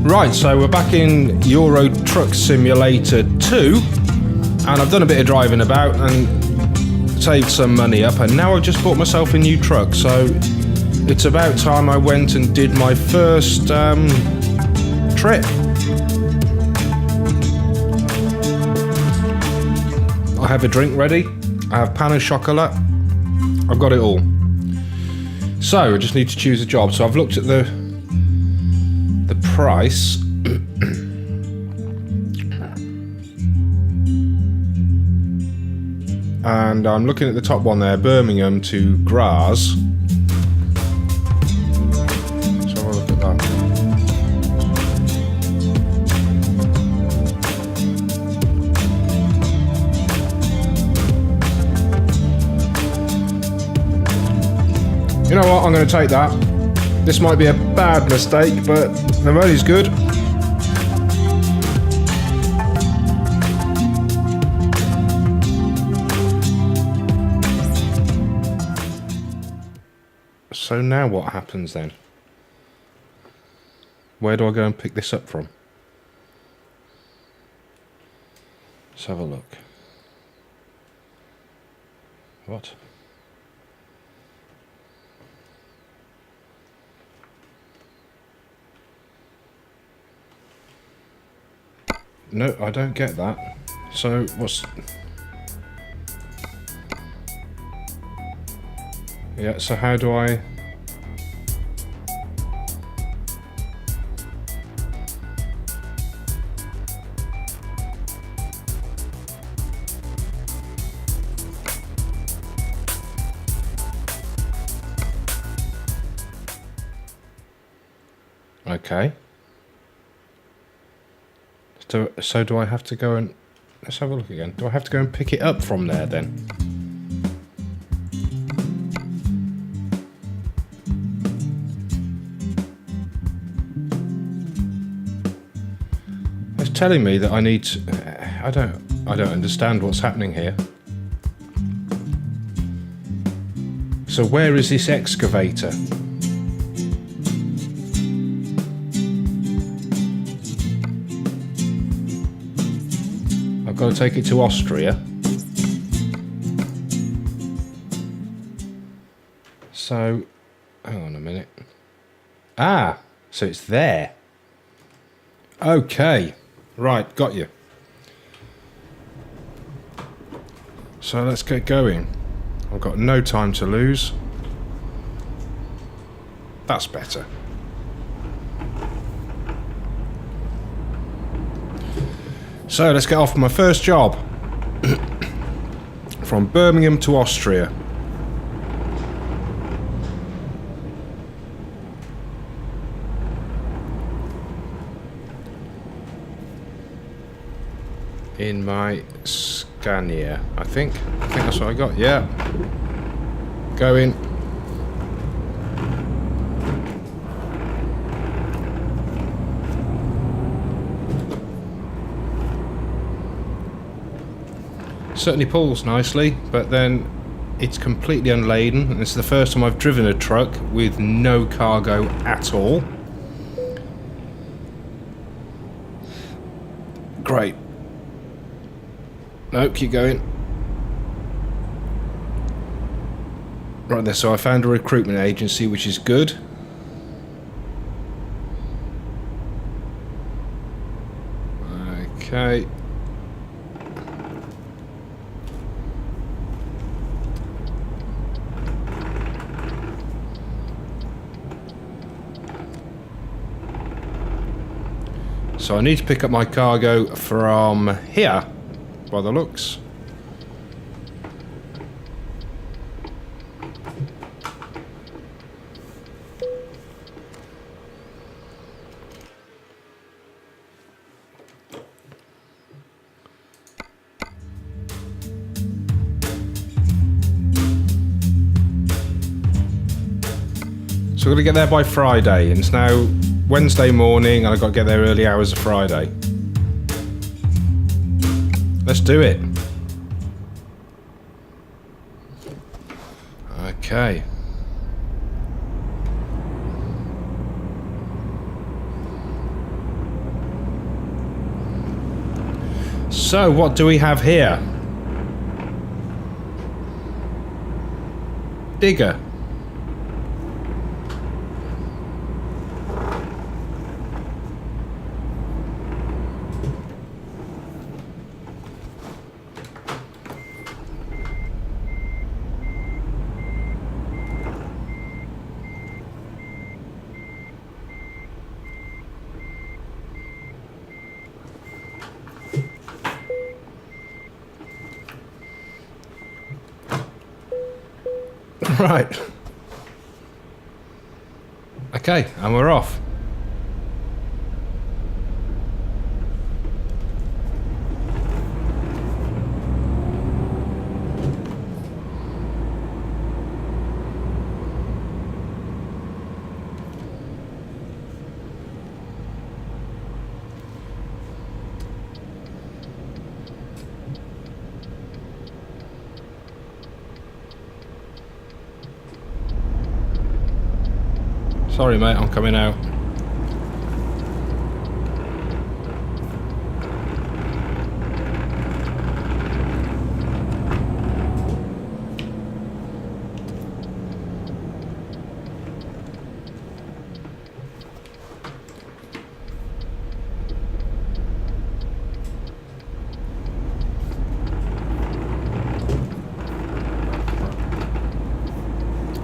Right, so we're back in Euro Truck Simulator 2, and I've done a bit of driving about and saved some money up, and now I've just bought myself a new truck, so it's about time I went and did my first trip. I have a drink ready, I have pan au chocolat, I've got it all. So I just need to choose a job, so I've looked at the price. And I'm looking at the top one there, Birmingham to Graz. So I'll look at that. You know what, I'm going to take that. This might be a bad mistake, but the money's good. So now what happens then? Where do I go and pick this up from? Let's have a look. What? No, I don't get that. So, what's... Yeah, so how do I... Okay. So do I have to go and... Let's have a look again. Do I have to go and pick it up from there then? It's telling me that I need to... I don't understand what's happening here. So where is this excavator? Got to take it to Austria. So, hang on a minute. Ah, so it's there. Okay, right, got you. So let's get going. I've got no time to lose. That's better. So let's get off my first job. From Birmingham to Austria. In my Scania, I think that's what I got, yeah. Going. Certainly pulls nicely, but then it's completely unladen, and it's the first time I've driven a truck with no cargo at all. Great. No, keep going. Right there, so I found a recruitment agency, which is good. Okay. So I need to pick up my cargo from here, by the looks. So I'm going to get there by Friday, and it's now Wednesday morning, and I've got to get there early hours of Friday. Let's do it. Okay. So, what do we have here? Digger. Right. Okay, and we're off. Sorry, mate, I'm coming out.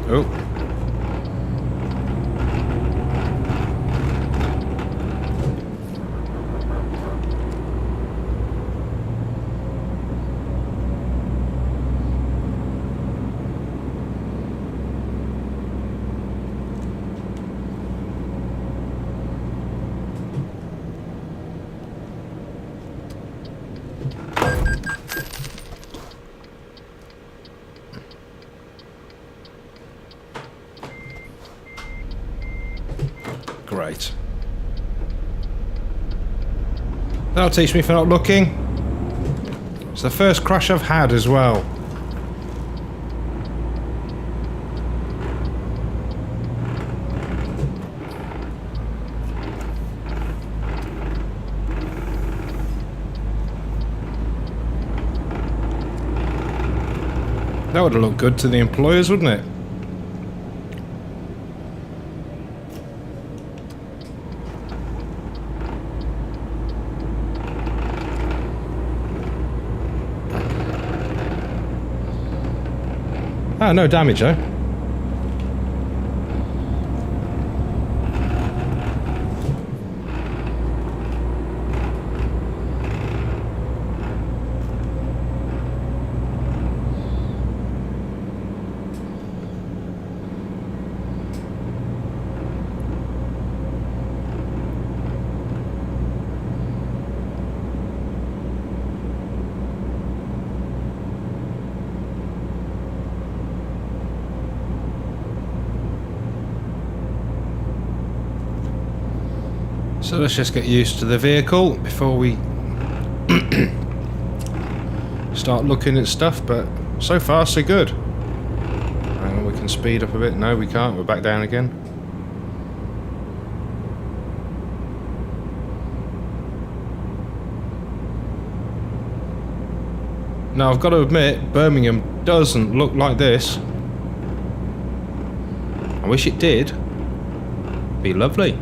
Oh. Great. That'll teach me for not looking. It's the first crash I've had as well. That would have looked good to the employers, wouldn't it? Ah, no damage, though. So let's just get used to the vehicle before we start looking at stuff, but so far so good. We can speed up a bit. No, we can't. We're back down again. Now, I've got to admit, Birmingham doesn't look like this. I wish it did. It'd be lovely.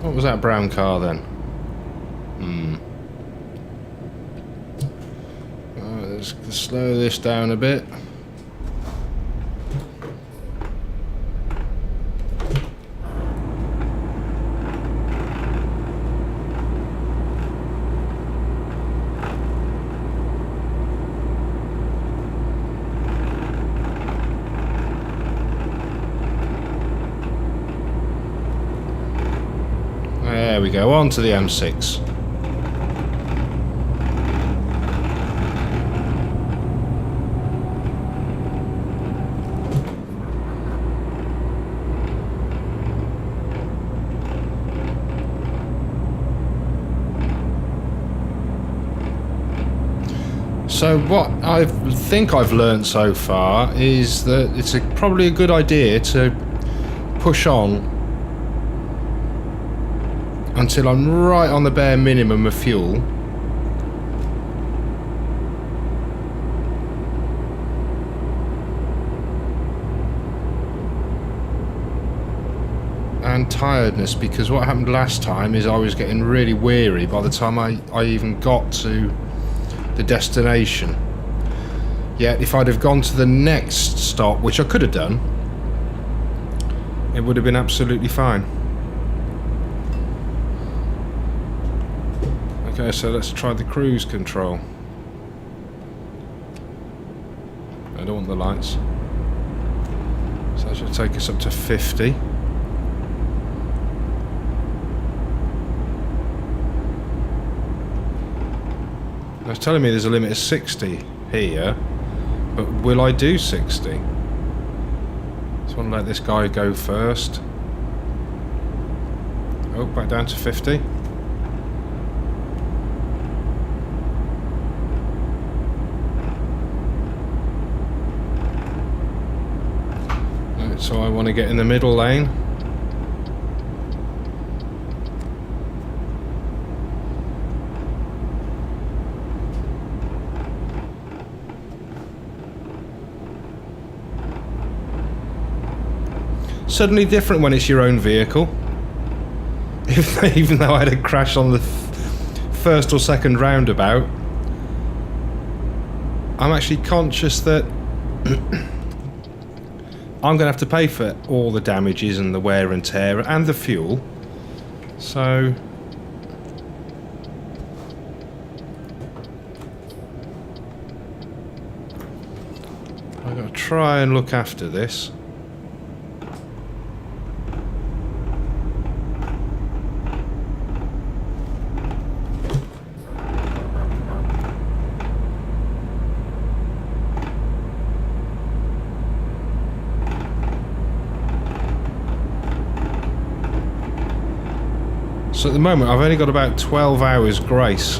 What was that brown car then? Let's slow this down a bit. There we go, on to the M6. So what I think I've learned so far is that it's probably a good idea to push on until I'm right on the bare minimum of fuel. And tiredness, because what happened last time is I was getting really weary by the time I even got to the destination. Yet if I'd have gone to the next stop, which I could have done, it would have been absolutely fine. Okay, so let's try the cruise control. I don't want the lights. So that should take us up to 50. It's telling me there's a limit of 60 here, but will I do 60? Just want to let this guy go first. Oh, back down to 50. Right, so I want to get in the middle lane. Suddenly different when it's your own vehicle. Even though I had a crash on the first or second roundabout, I'm actually conscious that I'm going to have to pay for all the damages and the wear and tear and the fuel. So I've got to try and look after this. So at the moment I've only got about 12 hours grace.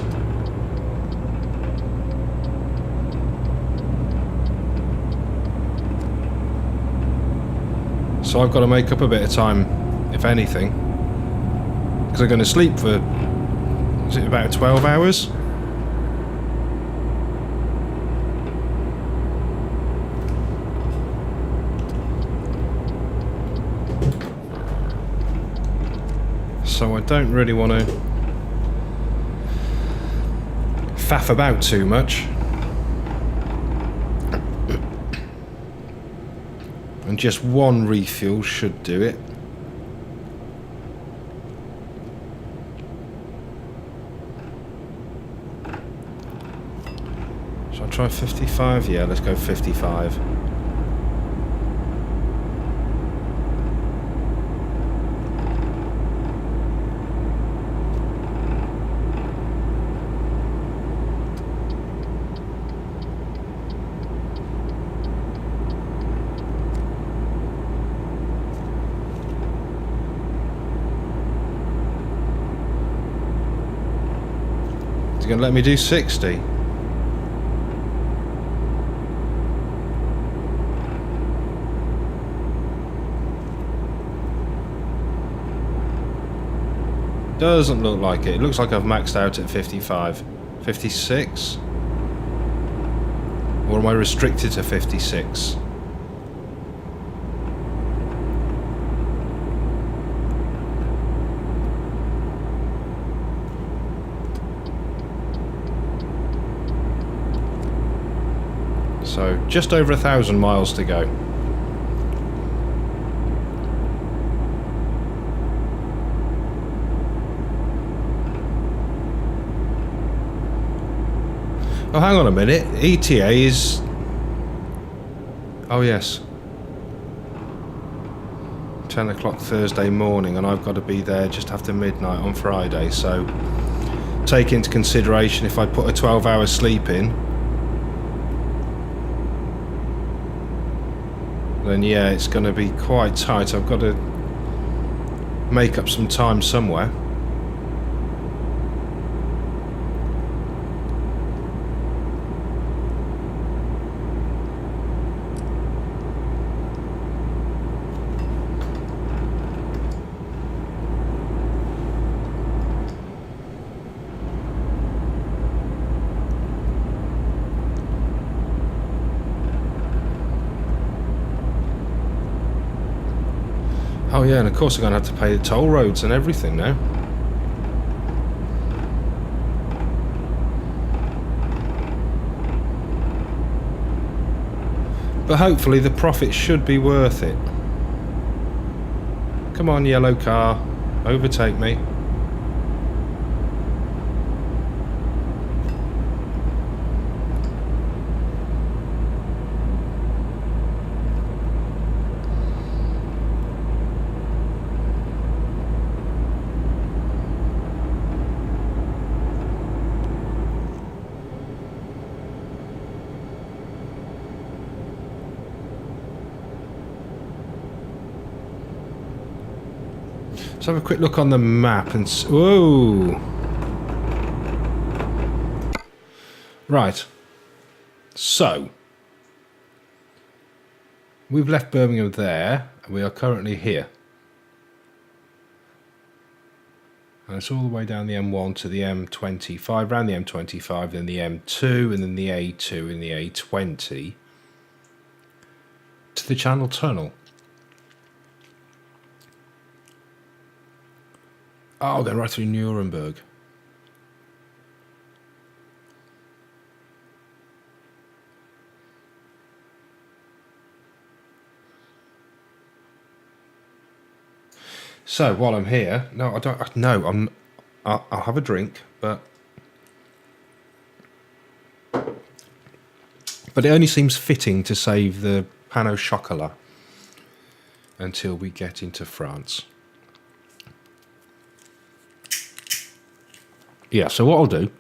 So I've got to make up a bit of time, if anything. Because I'm going to sleep for, is it about 12 hours? So I don't really want to faff about too much. And just one refuel should do it. Shall I try 55? Yeah, let's go 55. Is he going to let me do 60? Doesn't look like it. It looks like I've maxed out at 55. 56? Or am I restricted to 56? So just over 1,000 miles to go. Oh, hang on a minute. ETA is... Oh, yes. 10 o'clock Thursday morning, and I've got to be there just after midnight on Friday. So take into consideration if I put a 12-hour sleep in, then yeah, it's going to be quite tight. I've got to make up some time somewhere. Oh yeah, and of course I'm going to have to pay the toll roads and everything now. But hopefully the profit should be worth it. Come on, yellow car, overtake me. Let's have a quick look on the map and... Whoa! Right. So, we've left Birmingham there, and we are currently here. And it's all the way down the M1 to the M25, round the M25, then the M2, and then the A2 and the A20 to the Channel Tunnel. Oh, going right through Nuremberg. So while I'm here, no, I don't. No, I'll have a drink, but it only seems fitting to save the pain au chocolat until we get into France. Yeah, so what I'll do,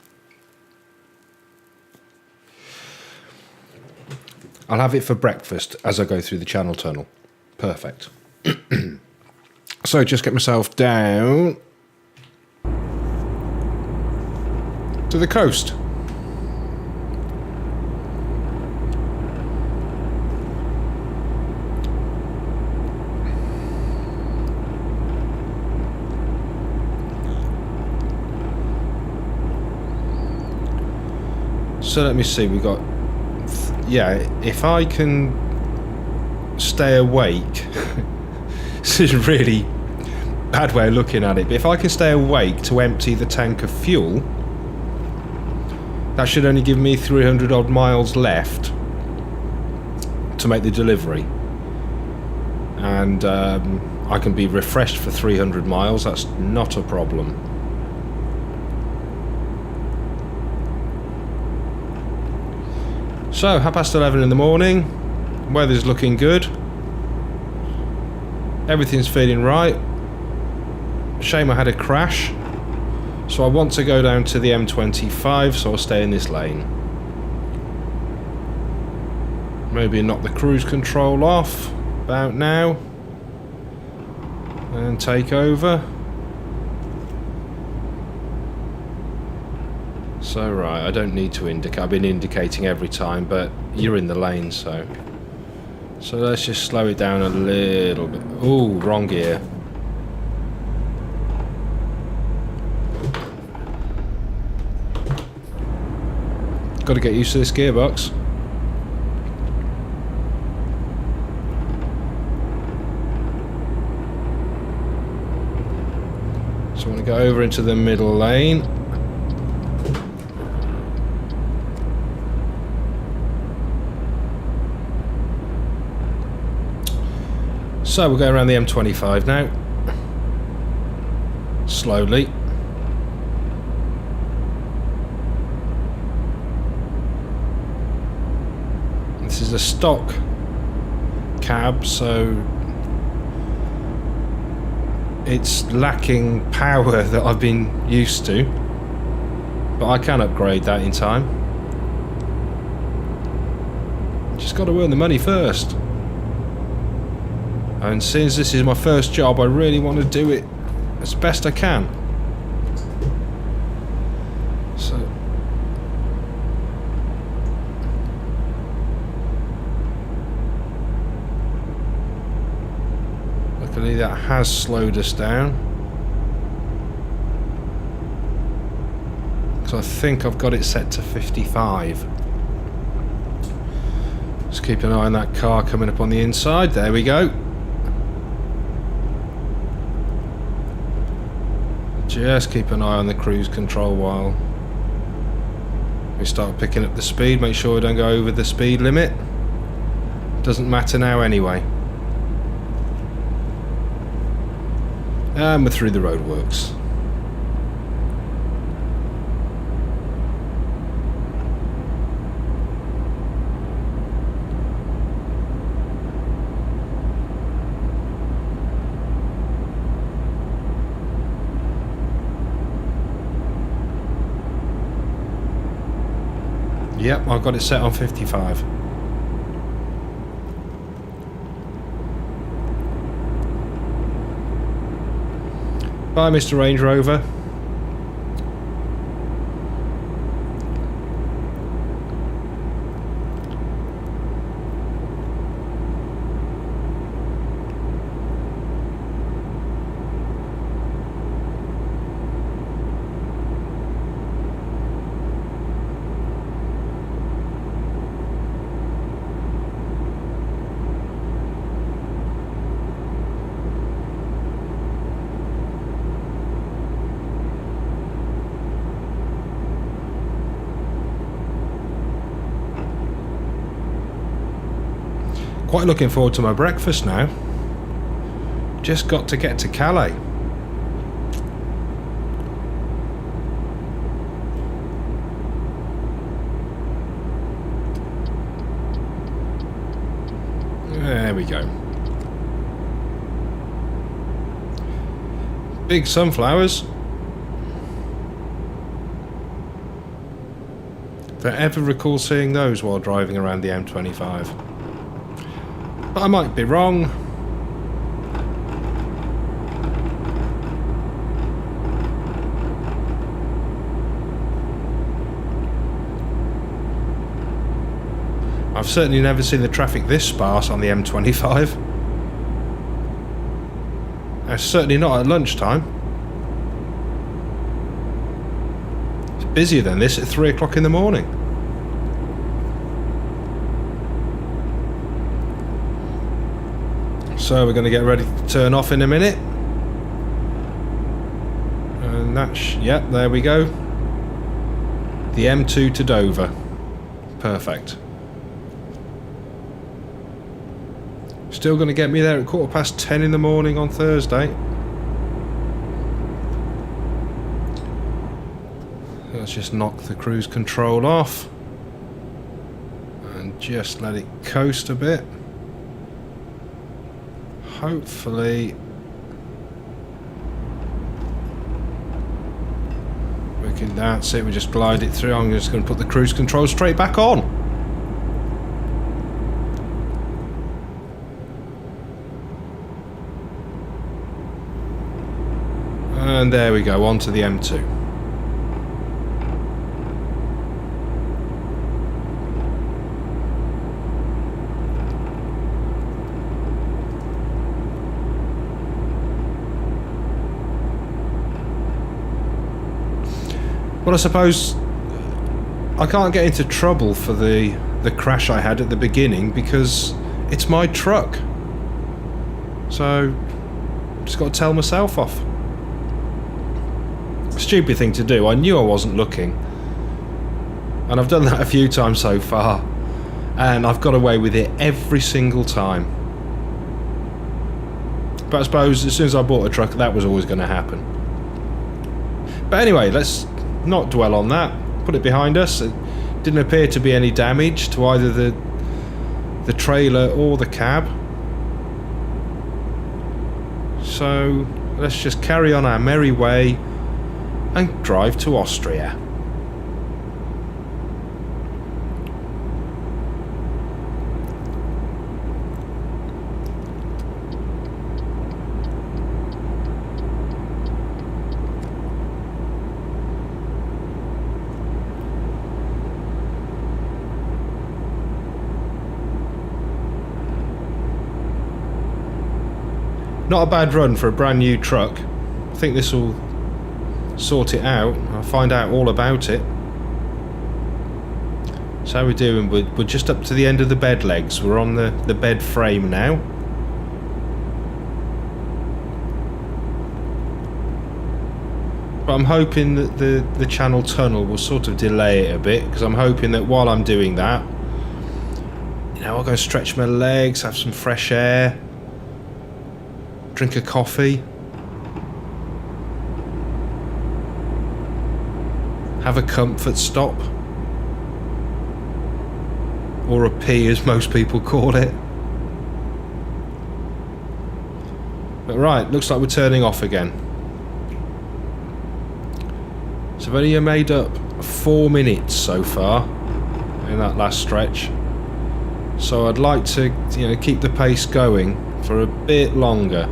I'll have it for breakfast as I go through the Channel Tunnel. Perfect. So just get myself down to the coast. So let me see, we got, yeah, if I can stay awake, this is a really bad way of looking at it, but if I can stay awake to empty the tank of fuel, that should only give me 300 odd miles left to make the delivery. And I can be refreshed for 300 miles, that's not a problem. So, 11:30 in the morning, weather's looking good, everything's feeling right. Shame I had a crash, so I want to go down to the M25, so I'll stay in this lane. Maybe knock the cruise control off about now and take over. So right, I don't need to indicate, I've been indicating every time, but you're in the lane, so let's just slow it down a little bit. Ooh, wrong gear. Got to get used to this gearbox. So I want to go over into the middle lane. So we'll go around the M25 now, slowly. This is a stock cab, so it's lacking power that I've been used to, but I can upgrade that in time. Just got to earn the money first, and since this is my first job, I really want to do it as best I can. So luckily that has slowed us down, so I think I've got it set to 55. Just keep an eye on that car coming up on the inside. There we go. Just keep an eye on the cruise control while we start picking up the speed. Make sure we don't go over the speed limit. Doesn't matter now anyway. And we're through the roadworks. Yep, I've got it set on 55. Bye, Mr. Range Rover. Quite looking forward to my breakfast now. Just got to get to Calais. There we go. Big sunflowers. Don't ever recall seeing those while driving around the M25. But I might be wrong. I've certainly never seen the traffic this sparse on the M25. It's certainly not at lunchtime. It's busier than this at 3 o'clock in the morning. So we're going to get ready to turn off in a minute. And that's, yep, there we go. The M2 to Dover. Perfect. Still going to get me there at 10:15 in the morning on Thursday. Let's just knock the cruise control off. And just let it coast a bit. Hopefully we can, that's it, we just glide it through. I'm just going to put the cruise control straight back on. And there we go, onto the M2. Well, I suppose I can't get into trouble for the crash I had at the beginning because it's my truck. So, just got to tell myself off. Stupid thing to do. I knew I wasn't looking. And I've done that a few times so far. And I've got away with it every single time. But I suppose as soon as I bought a truck, that was always going to happen. But anyway, let's not dwell on that. Put it behind us. It didn't appear to be any damage to either the trailer or the cab. So let's just carry on our merry way and drive to Austria. Not a bad run for a brand new truck. I think this will sort it out. I'll find out all about it. So how we're doing, we're just up to the end of the bed legs. We're on the bed frame now. But I'm hoping that the Channel Tunnel will sort of delay it a bit, because I'm hoping that while I'm doing that, you know, I'll go stretch my legs, have some fresh air, drink a coffee, have a comfort stop, or a pee as most people call it. But right, looks like we're turning off again. So I've only made up 4 minutes so far in that last stretch, so I'd like to, you know, keep the pace going for a bit longer.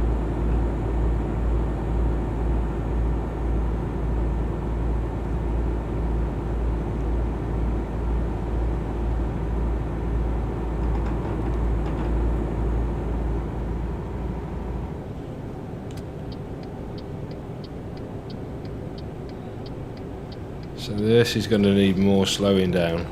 So this is going to need more slowing down.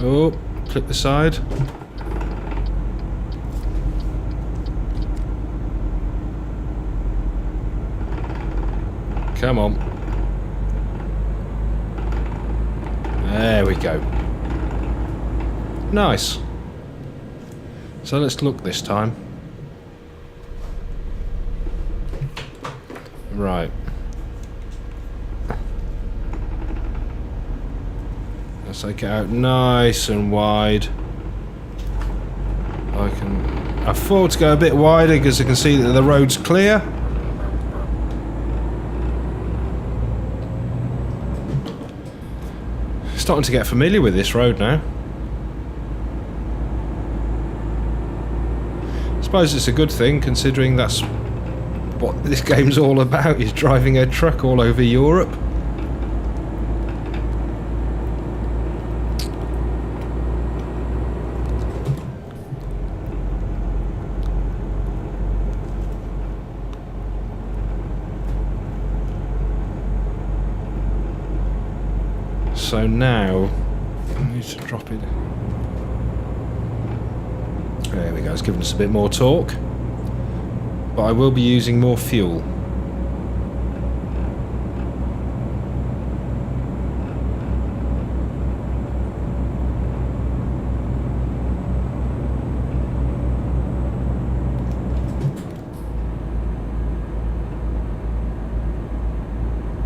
Oh, flip the side. Come on. There we go. Nice. So let's look this time. Right. Let's take it out nice and wide. I can afford to go a bit wider because I can see that the road's clear. Starting to get familiar with this road now. I suppose it's a good thing, considering that's what this game's all about, is driving a truck all over Europe. So now I need to drop it. There we go, it's giving us a bit more torque, but I will be using more fuel.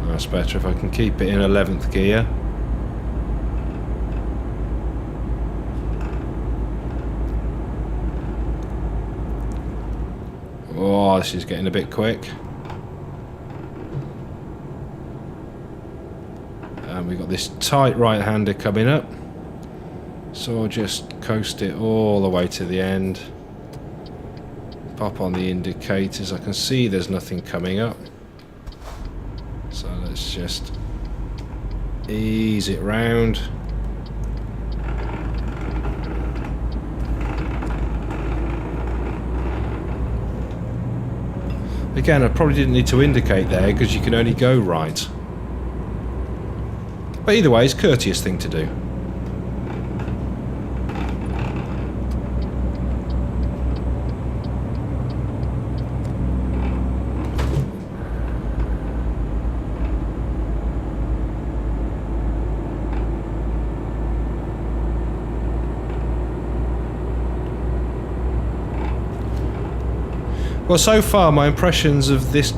That's better if I can keep it in 11th gear. Oh, this is getting a bit quick. And we've got this tight right-hander coming up. So I'll just coast it all the way to the end. Pop on the indicators. I can see there's nothing coming up. So let's just ease it round. Again, I probably didn't need to indicate there because you can only go right. But either way, it's a courteous thing to do. Well, so far my impressions of this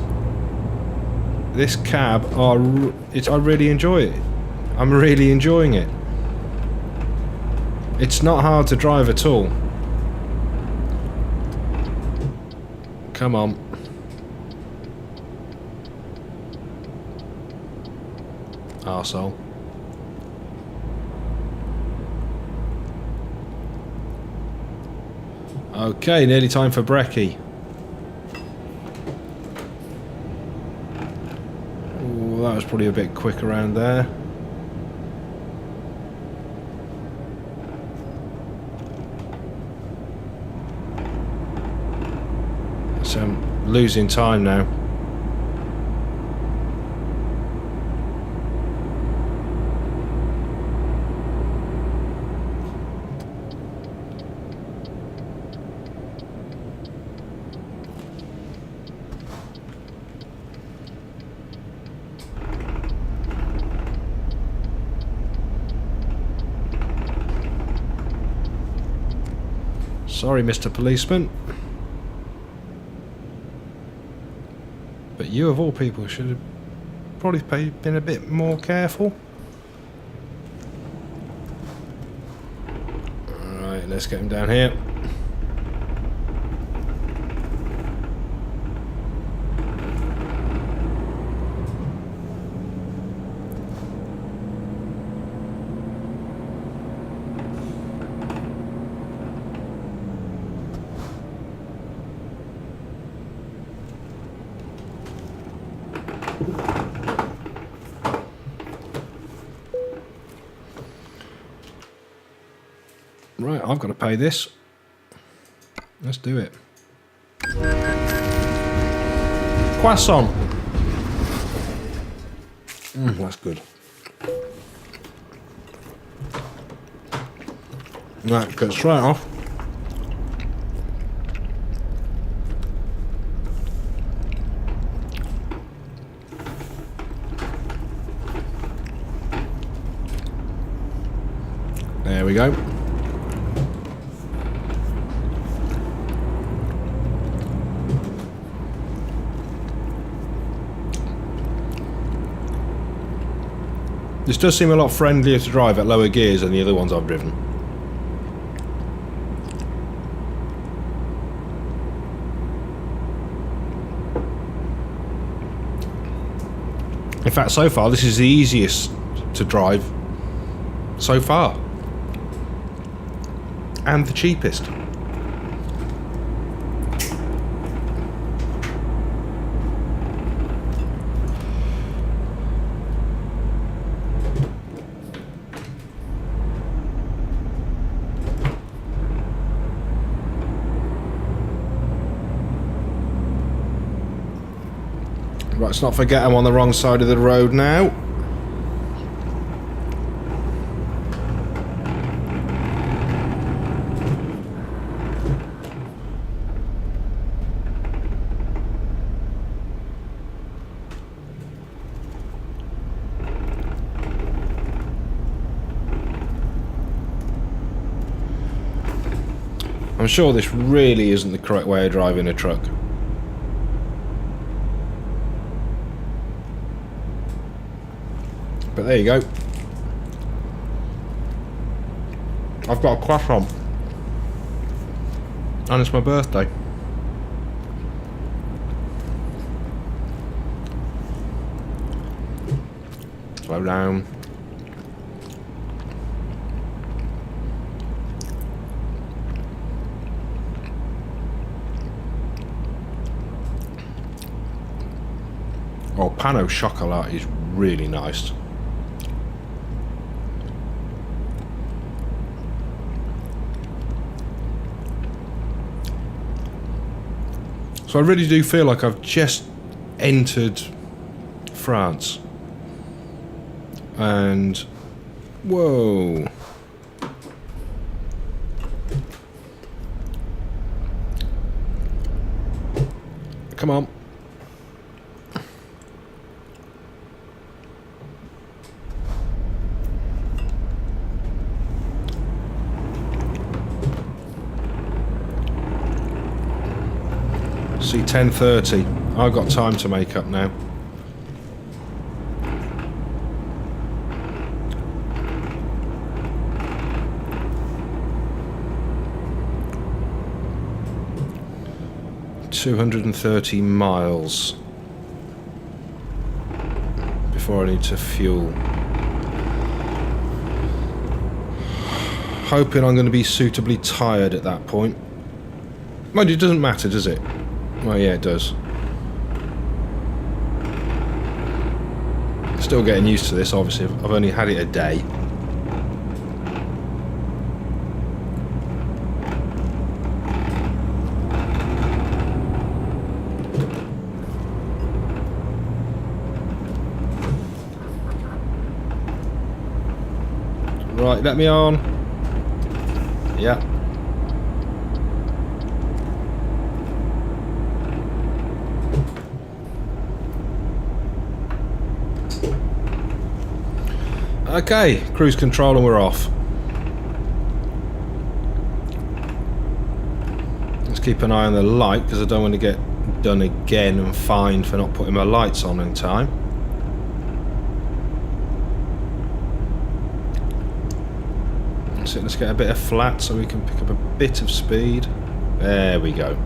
cab are I really enjoy it. I'm really enjoying it. It's not hard to drive at all. Come on. Arsehole. Okay, nearly time for brekkie. Ooh, that was probably a bit quick around there. So I'm losing time now. Sorry, Mr. Policeman. But you, of all people, should have probably been a bit more careful. Alright, let's get him down here. Right, I've got to pay this. Let's do it. Croissant. That's good. Right, cut straight off. There we go. This does seem a lot friendlier to drive at lower gears than the other ones I've driven. In fact, so far, this is the easiest to drive so far. And the cheapest. Right, let's not forget I'm on the wrong side of the road now. I'm sure this really isn't the correct way of driving a truck. But there you go. I've got a croissant. And it's my birthday. Slow down. Oh, pan au chocolat is really nice. So I really do feel like I've just entered France. And whoa. Come on. See, 10:30. I've got time to make up now. 230 miles before I need to fuel. Hoping I'm going to be suitably tired at that point. Mind you, it doesn't matter, does it? Well, yeah, it does. Still getting used to this, obviously. I've only had it a day. Right, let me on. Yeah. Okay, cruise control and we're off. Let's keep an eye on the light because I don't want to get done again and fined for not putting my lights on in time. So let's get a bit of flat so we can pick up a bit of speed. There we go.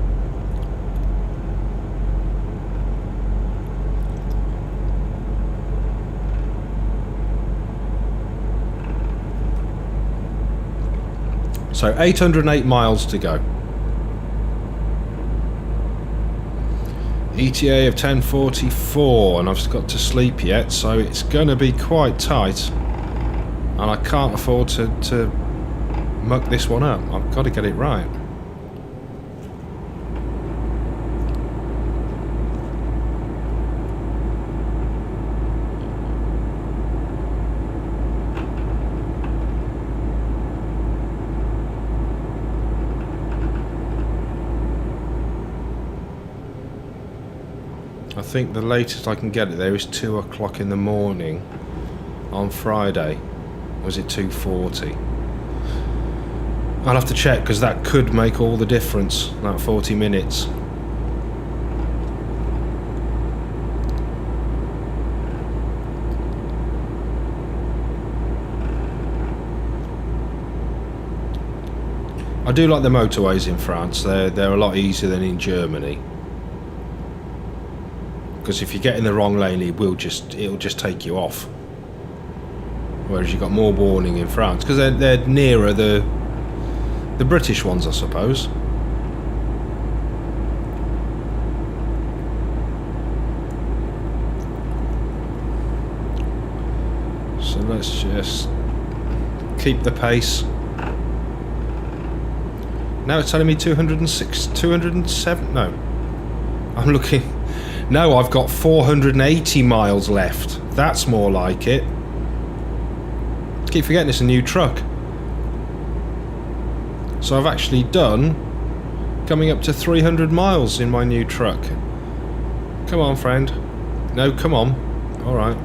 So 808 miles to go. ETA of 10:44, and I've just got to sleep yet, so it's going to be quite tight. And I can't afford to muck this one up. I've got to get it right. I think the latest I can get it there is 2 o'clock in the morning on Friday. Or was it 2:40? I'll have to check because that could make all the difference, that 40 minutes. I do like the motorways in France. They're a lot easier than in Germany. Because if you get in the wrong lane, it'll just take you off. Whereas you've got more warning in France because they're nearer the British ones, I suppose. So let's just keep the pace. Now it's telling me 206, 207. No, I'm looking. No, I've got 480 miles left. That's more like it. I keep forgetting it's a new truck. So I've actually done coming up to 300 miles in my new truck. Come on, friend. No, come on. Alright.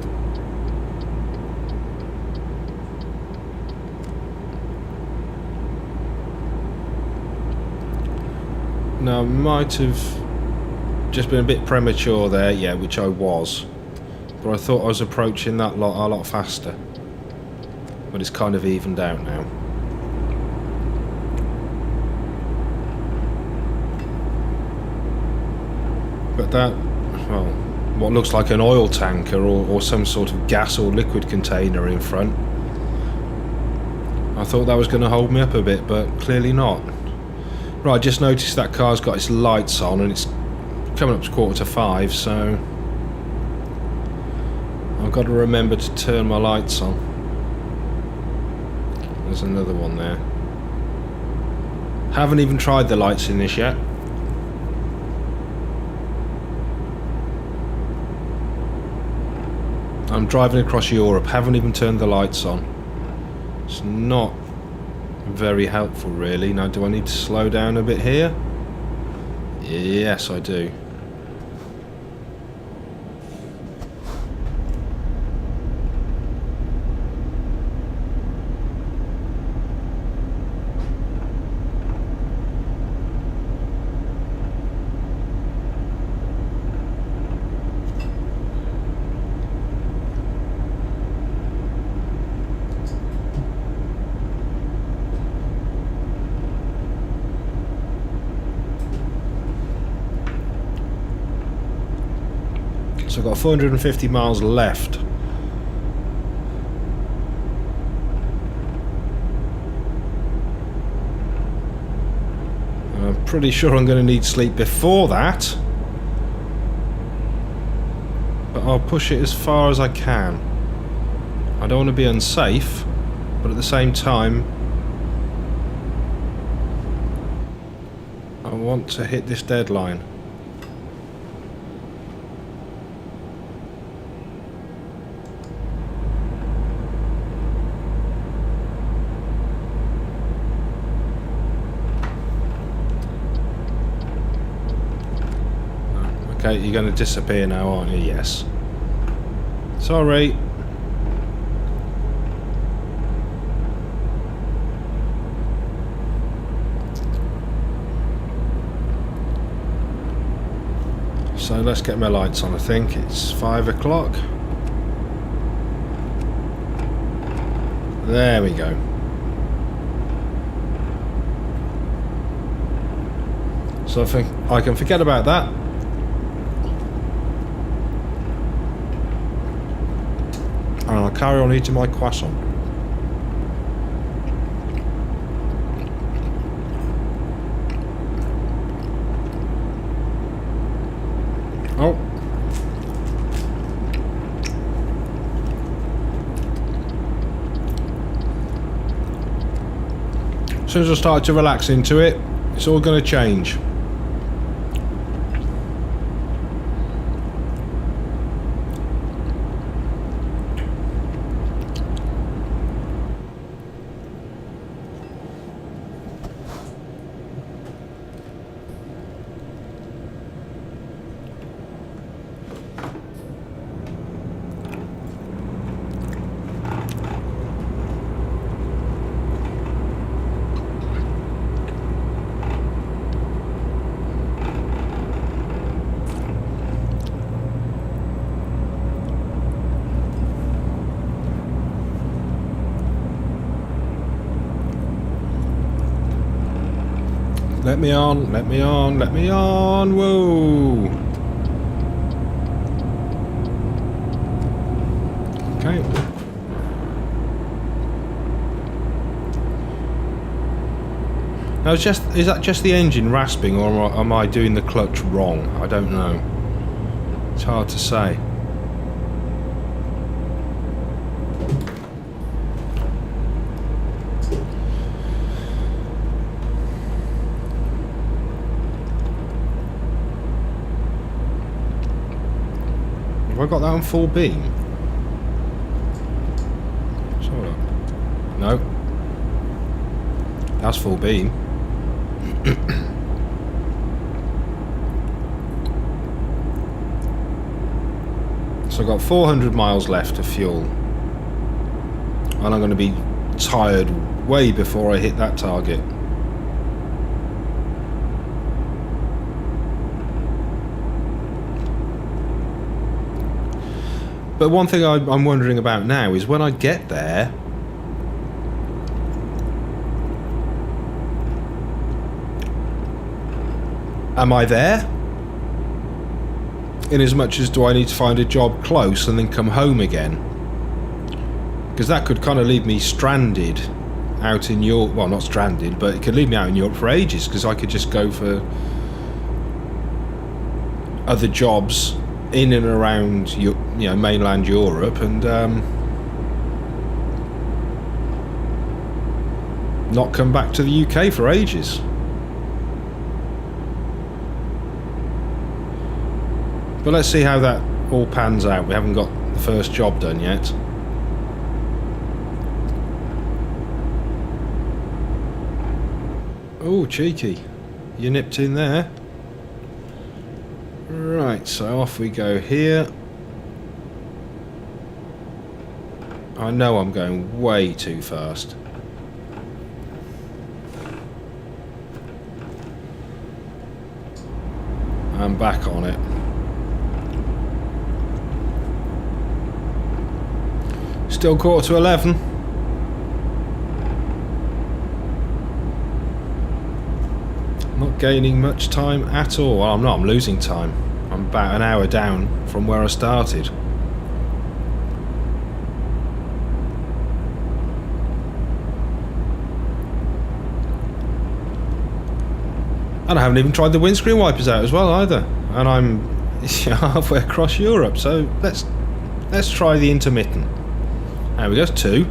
Now, I might have just been a bit premature there, yeah, which I was. But I thought I was approaching that a lot faster. But it's kind of evened out now. But that, well, what looks like an oil tanker or some sort of gas or liquid container in front. I thought that was going to hold me up a bit, but clearly not. Right, I just noticed that car's got its lights on and it's coming up to 4:45, so I've got to remember to turn my lights on. There's another one there. Haven't even tried the lights in this yet. I'm driving across Europe, haven't even turned the lights on. It's not very helpful really. Now, do I need to slow down a bit here? Yes, I do. So I've got 450 miles left. And I'm pretty sure I'm going to need sleep before that. But I'll push it as far as I can. I don't want to be unsafe, but at the same time, I want to hit this deadline. Okay, you're going to disappear now, aren't you? Yes. Sorry. So let's get my lights on. I think it's 5 o'clock. There we go. So I think I can forget about that. And I'll carry on eating my croissant. Oh. As soon as I start to relax into it, it's all going to change. Let me on, let me on, let me on, whoa! Okay. Now, is that just the engine rasping, or am I doing the clutch wrong? I don't know. It's hard to say. Have I got that on full beam? Sort of. No. That's full beam. So I've got 400 miles left of fuel. And I'm going to be tired way before I hit that target. But one thing I'm wondering about now is when I get there, am I there? In as much as do I need to find a job close and then come home again? Because that could kind of leave me stranded out in Europe. Well, not stranded, but it could leave me out in Europe for ages, because I could just go for other jobs in and around mainland Europe and not come back to the UK for ages. But let's see how that all pans out. We haven't got the first job done yet. Oh, cheeky. You nipped in there. Right, so off we go here. I know I'm going way too fast. I'm back on it. Still 11:15. Not gaining much time at all. Well, I'm not. I'm losing time. I'm about an hour down from where I started. And I haven't even tried the windscreen wipers out as well either. And I'm halfway across Europe, so let's try the intermittent. There we go, 2.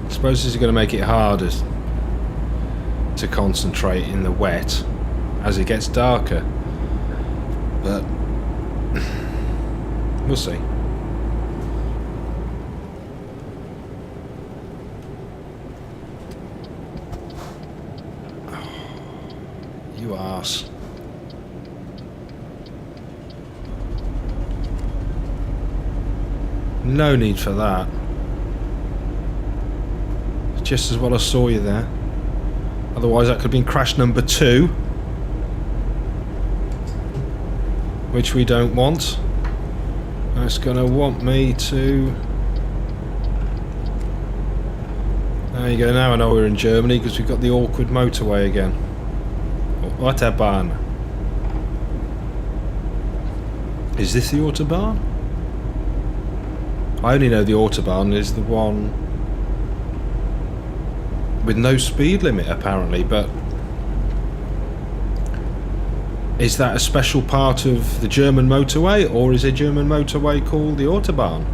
I suppose this is going to make it harder to concentrate in the wet as it gets darker, but we'll see. You arse. No need for that. Just as well I saw you there. Otherwise that could have been crash number 2. Which we don't want. That's going to want me to... There you go, now I know we're in Germany because we've got the awkward motorway again. Autobahn. Is this the Autobahn? I only know the Autobahn is the one with no speed limit apparently, but is that a special part of the German motorway, or is a German motorway called the Autobahn?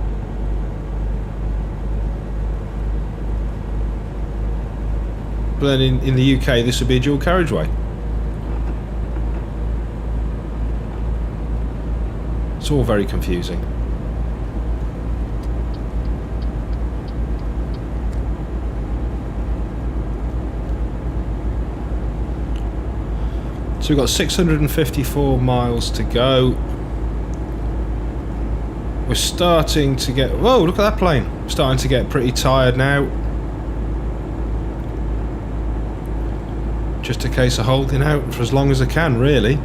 But then in the UK this would be a dual carriageway. It's all very confusing. So we've got 654 miles to go. We're starting to get... Whoa, look at that plane. Starting to get pretty tired now. Just a case of holding out for as long as I can, really.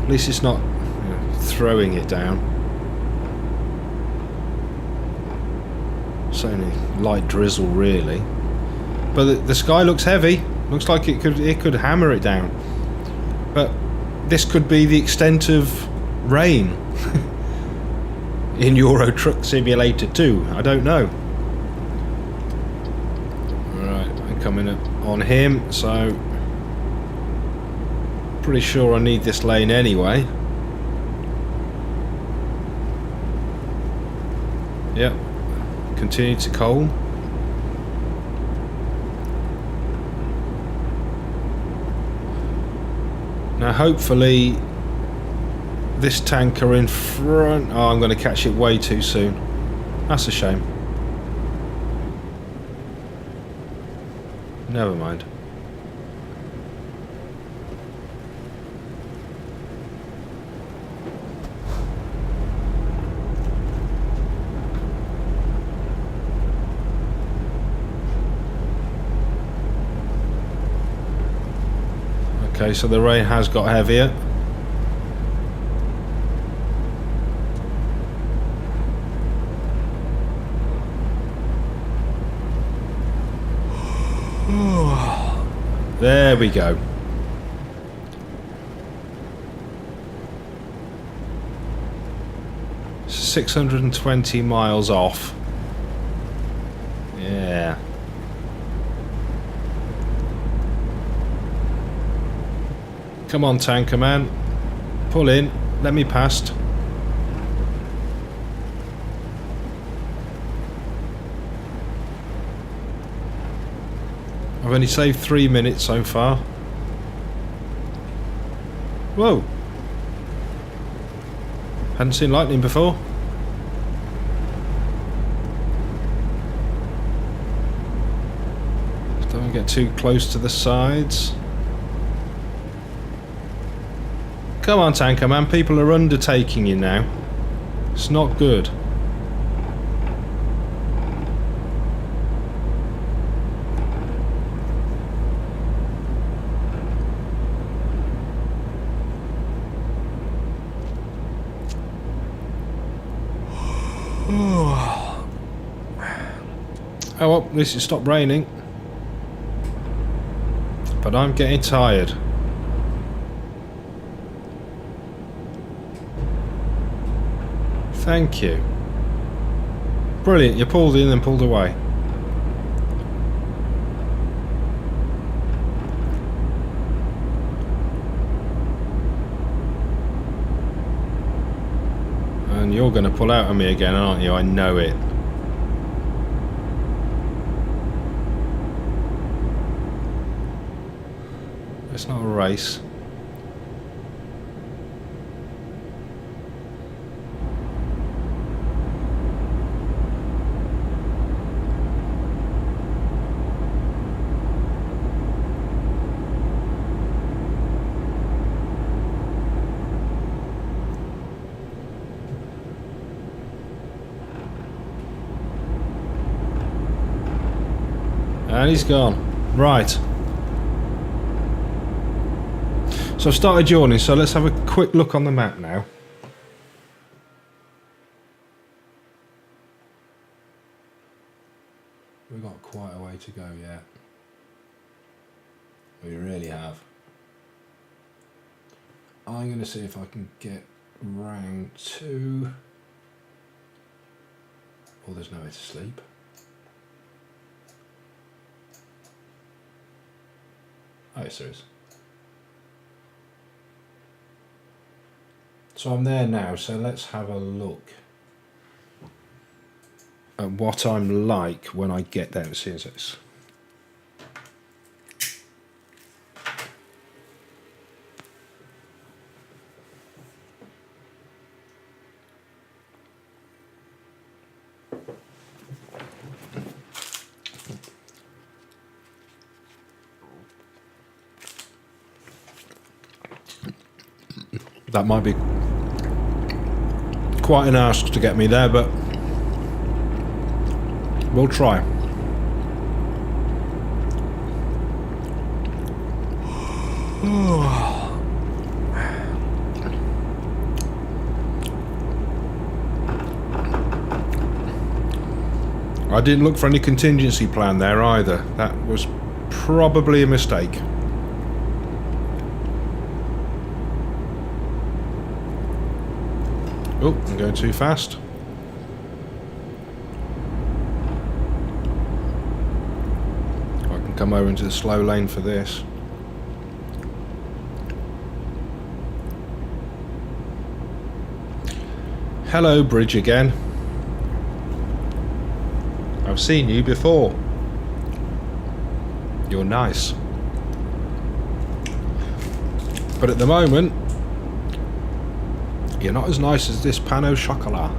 At least it's not throwing it down. It's only light drizzle, really. But the sky looks heavy. Looks like it could hammer it down. But this could be the extent of rain in Euro Truck Simulator 2. I don't know. Right, I'm coming up on him, so pretty sure I need this lane anyway. Yep. Continue to coal. Now hopefully this tanker in front... Oh, I'm going to catch it way too soon. That's a shame. Never mind. Okay, so the rain has got heavier. There we go. $620 miles off. Yeah. Come on, tanker man. Pull in. Let me past. I've only saved 3 minutes so far. Whoa. Hadn't seen lightning before. Just don't get too close to the sides. Come on, tanker man, people are undertaking you now. It's not good. Oh well, at least it stopped raining. But I'm getting tired. Thank you. Brilliant, you pulled in and pulled away. And you're going to pull out on me again, aren't you? I know it. It's not a race. And he's gone. Right. So I've started yawning, so let's have a quick look on the map now. We've got quite a way to go yet. We really have. I'm going to see if I can get round to... Oh, there's nowhere to sleep. Oh, yes, there is. So I'm there now, so let's have a look at what I'm like when I get down to CSS. That might be quite an ask to get me there, but we'll try. I didn't look for any contingency plan there either. That was probably a mistake. Oh, I'm going too fast. I can come over into the slow lane for this. Hello, bridge again. I've seen you before. You're nice. But at the moment, you're not as nice as this pan au chocolat.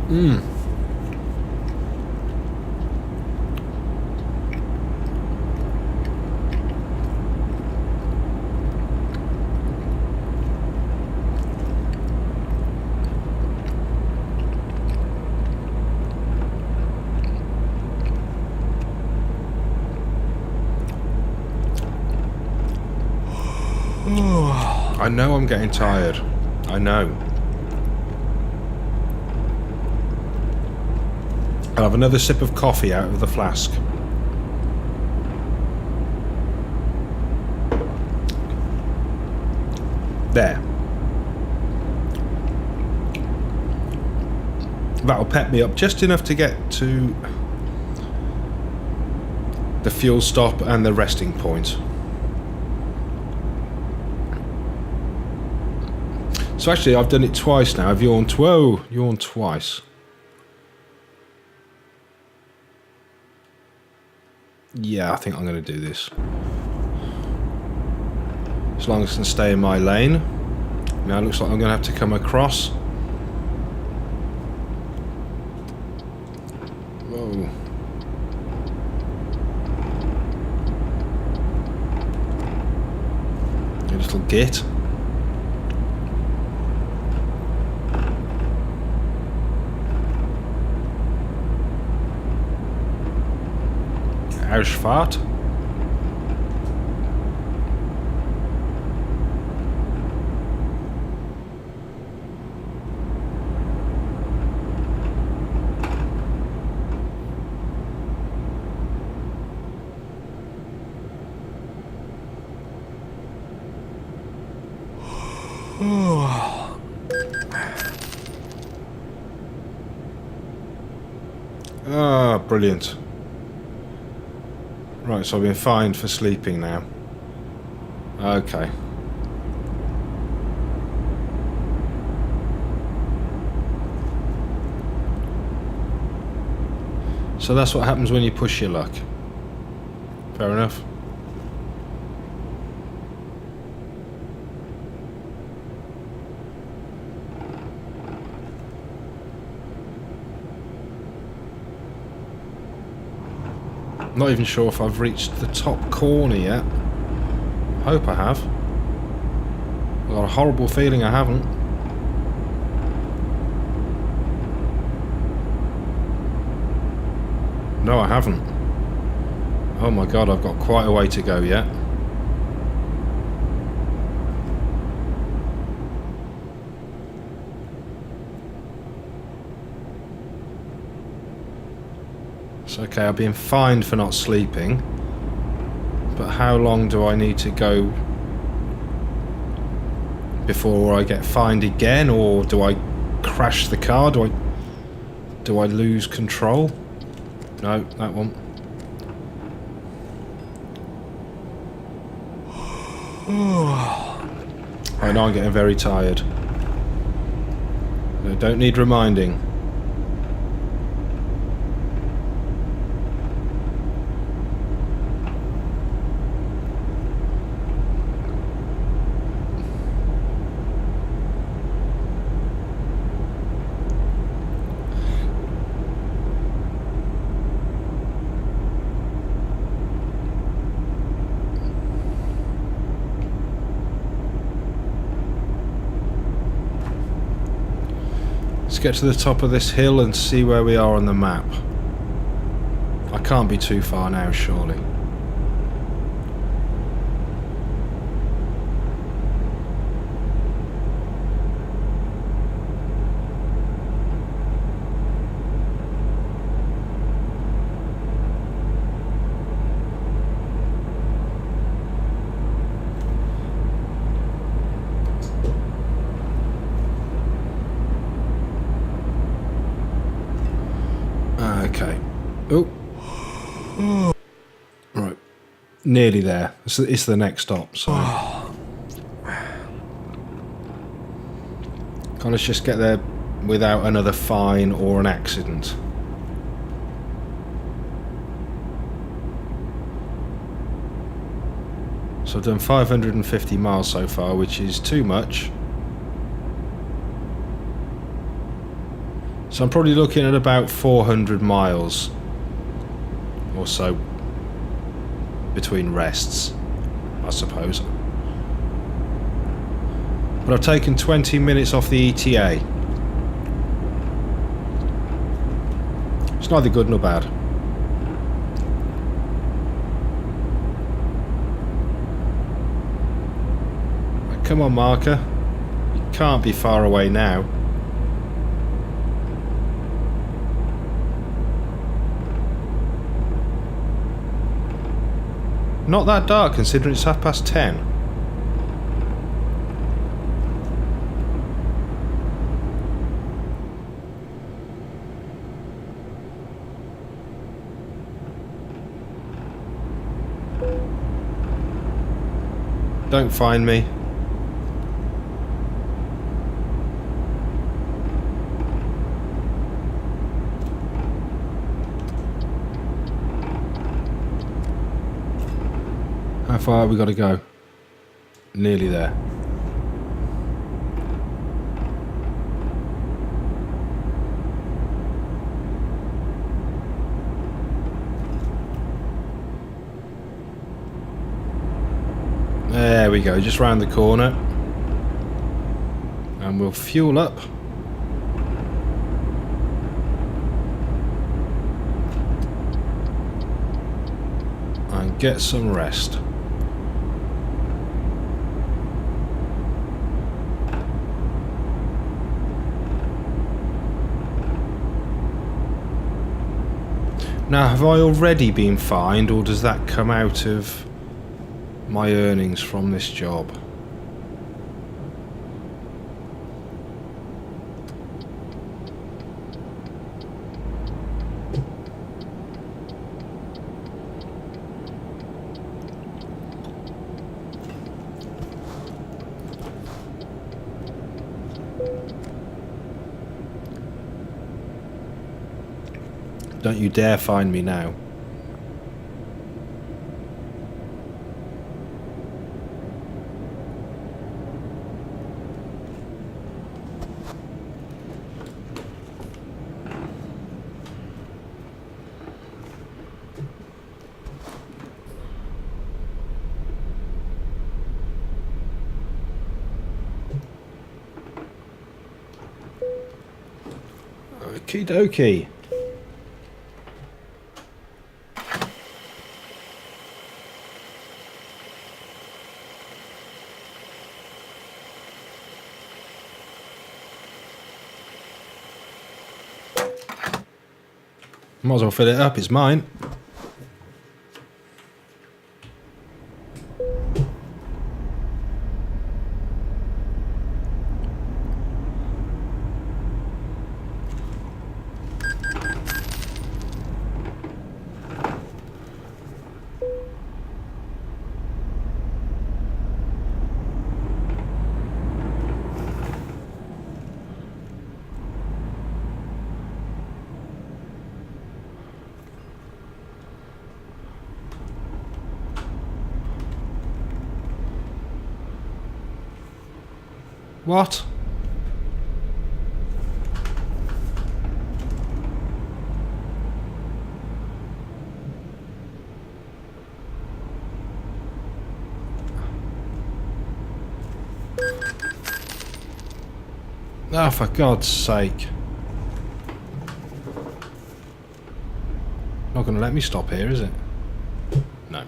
Mmm. I know I'm getting tired. I know. I'll have another sip of coffee out of the flask. There. That'll pep me up just enough to get to the fuel stop and the resting point. So actually, I've done it twice now. I've yawned. Whoa, yawned twice. Yeah, I think I'm going to do this. As long as I can stay in my lane. Now it looks like I'm going to have to come across. Whoa. You little git. Ausfahrt. Ah, brilliant. Right, so I've been fined for sleeping now. Okay. So that's what happens when you push your luck. Fair enough. Not even sure if I've reached the top corner yet. Hope I have. I've got a horrible feeling I haven't. No, I haven't. Oh my god, I've got quite a way to go yet. It's okay, I've been fined for not sleeping. But how long do I need to go before I get fined again? Or do I crash the car? Do I lose control? No, that one. I know I'm getting very tired. I don't need reminding. Let's get to the top of this hill and see where we are on the map. I can't be too far now, surely. Okay. Oh. Right. Nearly there. It's the next stop, so... Can't let's just get there without another fine or an accident. So I've done 550 miles so far, which is too much. So I'm probably looking at about 400 miles or so between rests, I suppose. But I've taken 20 minutes off the ETA. It's neither good nor bad. Come on, marker. You can't be far away now. Not that dark considering it's 10:30. Don't find me. How far have we got to go? Nearly there. There we go, just round the corner. And we'll fuel up. get some rest. Now, have I already been fined, or does that come out of my earnings from this job? Don't you dare find me now. Okie dokie. Might as well fill it up, it's mine. What? Oh, for God's sake. Not going to let me stop here, is it? No.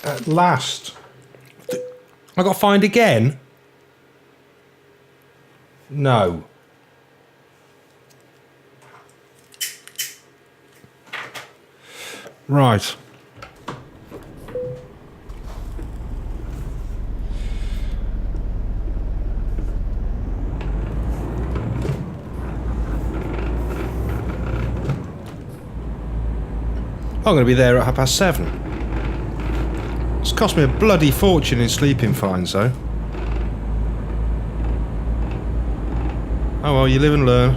At last. I got fined again? No. Right. I'm going to be there at 7:30. It's cost me a bloody fortune in sleeping fines, though. Oh well, you live and learn.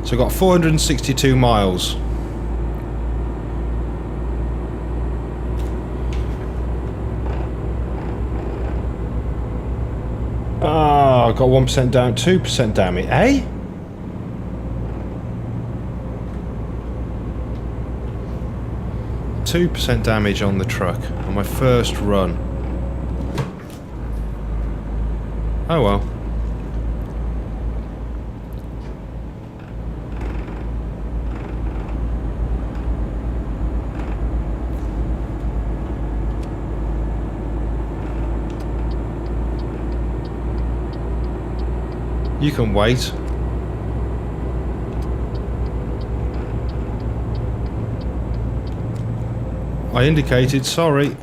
So I've got 462 miles. Ah, I've got 1% down, 2% damage, eh? %2 damage on the truck on my first run. Oh well. You can wait. I indicated sorry.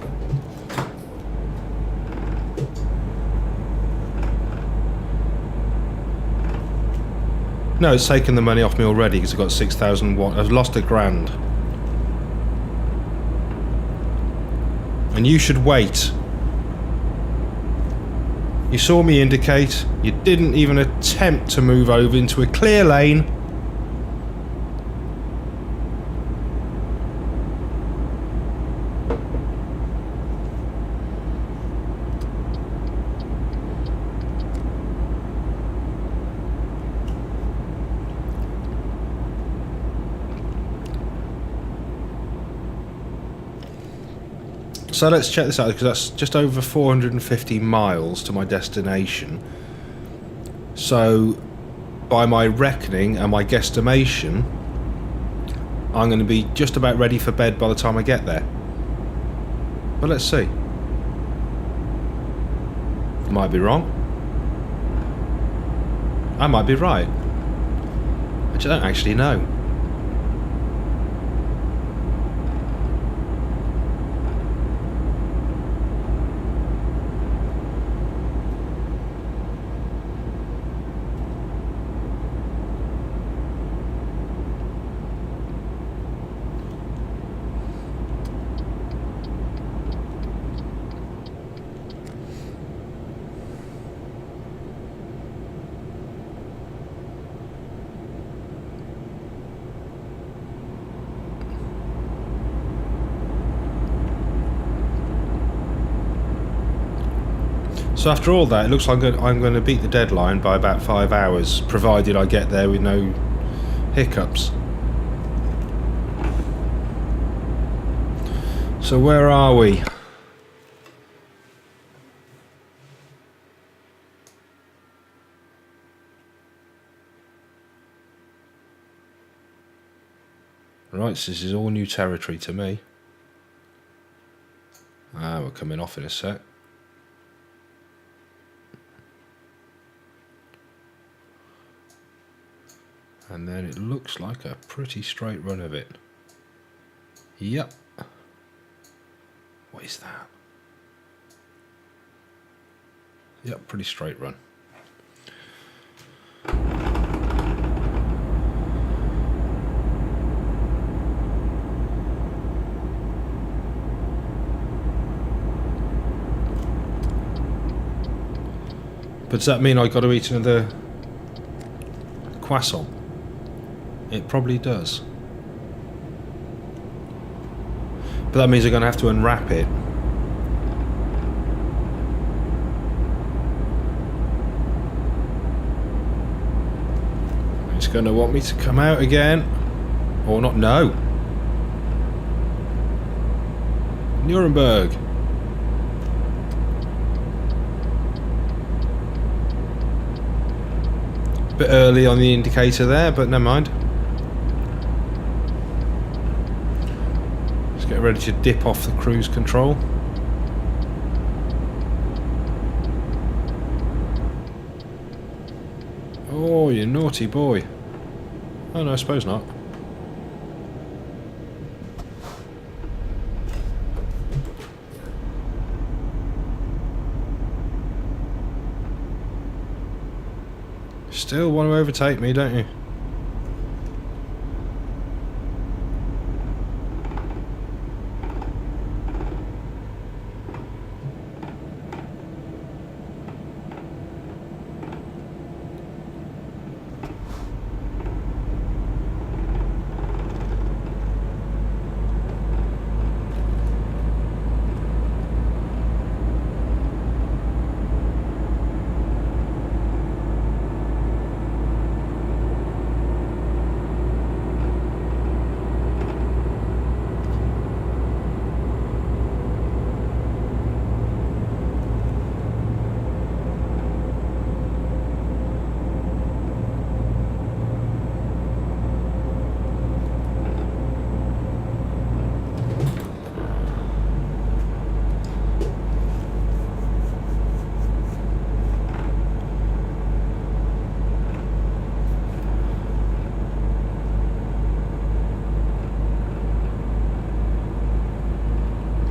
No, it's taken the money off me already because I've got 6,001. I've lost £1,000. And you should wait. You saw me indicate. You didn't even attempt to move over into a clear lane. So let's check this out, because that's just over 450 miles to my destination. So by my reckoning and my guesstimation, I'm going to be just about ready for bed by the time I get there. But let's see. I might be wrong. I might be right. I don't actually know. So after all that, it looks like I'm going to beat the deadline by about 5 hours, provided I get there with no hiccups. So where are we? Right, so this is all new territory to me. We're coming off in a sec. And then it looks like a pretty straight run of it. Yep. What is that? Yep, pretty straight run. But does that mean I got to eat another croissant? It probably does. But that means I'm going to have to unwrap it. It's going to want me to come out again. Or not, no. Nuremberg. Bit early on the indicator there, but never mind. Let's get ready to dip off the cruise control. Oh, you naughty boy. Oh no, I suppose not. Still want to overtake me, don't you?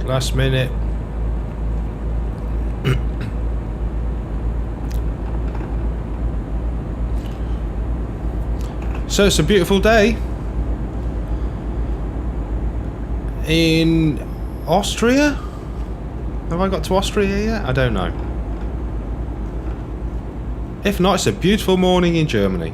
Last minute. So it's a beautiful day in Austria. Have I got to Austria yet? I don't know. If not, it's a beautiful morning in Germany.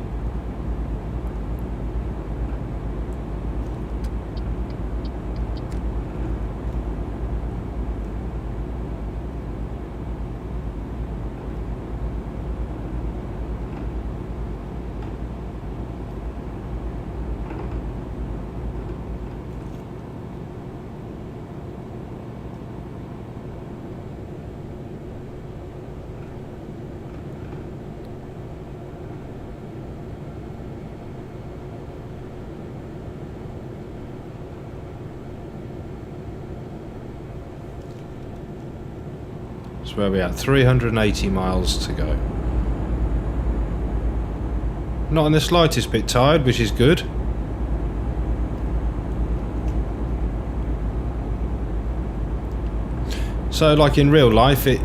That's where we are, 380 miles to go. Not in the slightest bit tired, which is good. So like in real life, it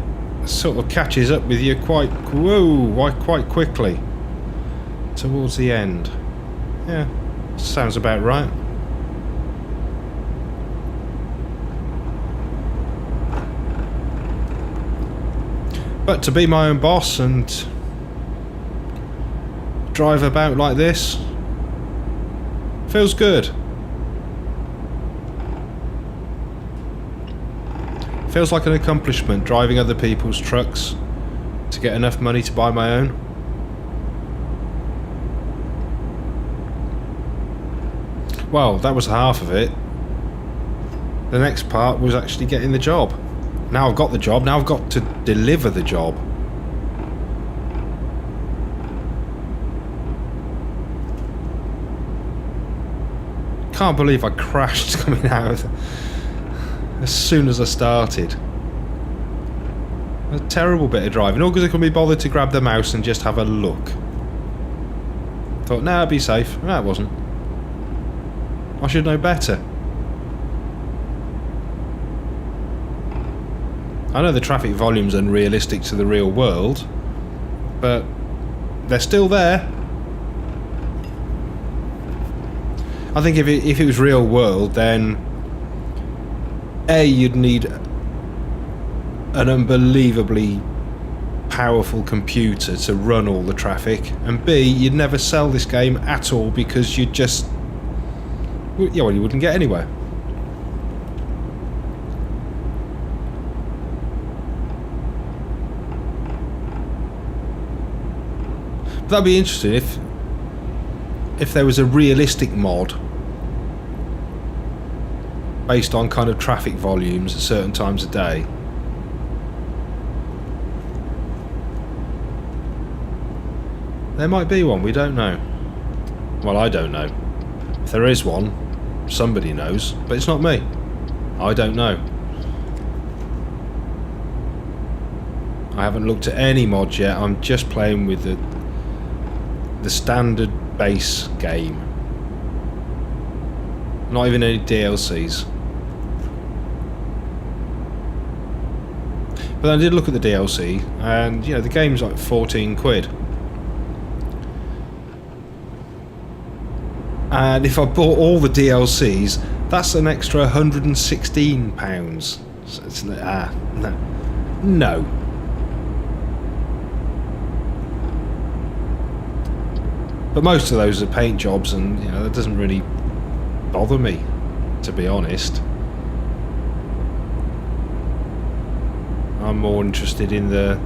sort of catches up with you quite quickly towards the end. Yeah, sounds about right. But to be my own boss and drive about like this feels good. Feels like an accomplishment, driving other people's trucks to get enough money to buy my own. Well, that was half of it. The next part was actually getting the job. Now I've got the job, now I've got to deliver the job. Can't believe I crashed coming out of as soon as I started. A terrible bit of driving, all because I couldn't be bothered to grab the mouse and just have a look. Thought, nah, I'd be safe. No, it wasn't. I should know better. I know the traffic volume's unrealistic to the real world, but they're still there. I think if it was real world, then A, you'd need an unbelievably powerful computer to run all the traffic, and B, you'd never sell this game at all because you'd just... yeah, well, you wouldn't get anywhere. But that'd be interesting if there was a realistic mod based on kind of traffic volumes at certain times of day. There might be one, we don't know. Well, I don't know. If there is one, somebody knows, but it's not me. I don't know. I haven't looked at any mods yet. I'm just playing with the standard base game. Not even any DLCs. But I did look at the DLC, and you know the game's like 14 quid. And if I bought all the DLCs, that's an extra £116. So it's, no. But most of those are paint jobs, and you know that doesn't really bother me, to be honest. I'm more interested in the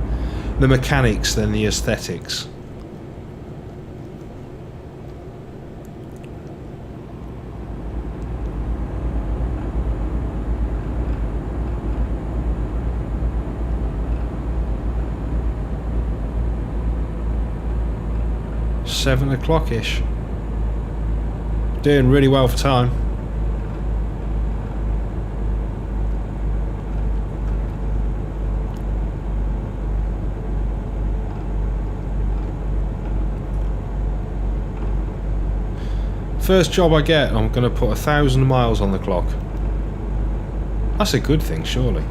mechanics than the aesthetics. Seven o'clock-ish. Doing really well for time. First job I get, I'm going to put 1,000 miles on the clock. That's a good thing, surely.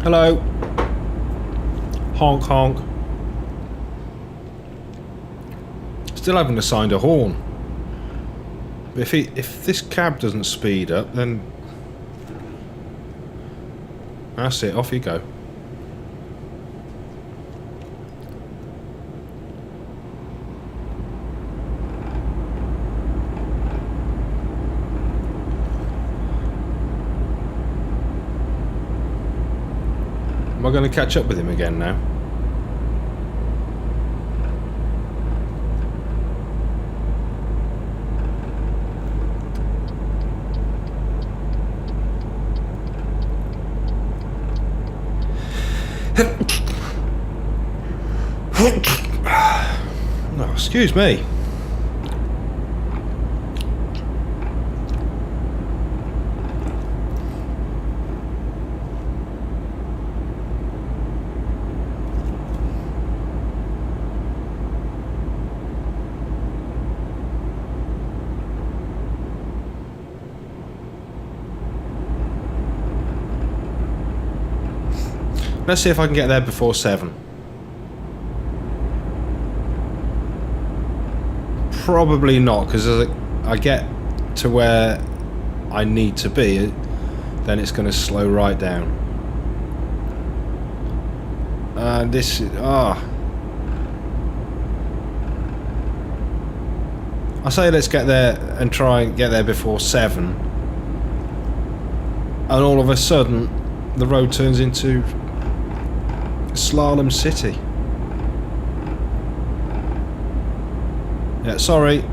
Hello. Honk honk. Still haven't assigned a horn. If this cab doesn't speed up, then that's it, off you go. Am I going to catch up with him again now? Oh, excuse me. Let's see if I can get there before 7. Probably not, because as I get to where I need to be, then it's going to slow right down. And this is... I I say let's get there and try and get there before 7. And all of a sudden, the road turns into Slalom City. Yeah, sorry.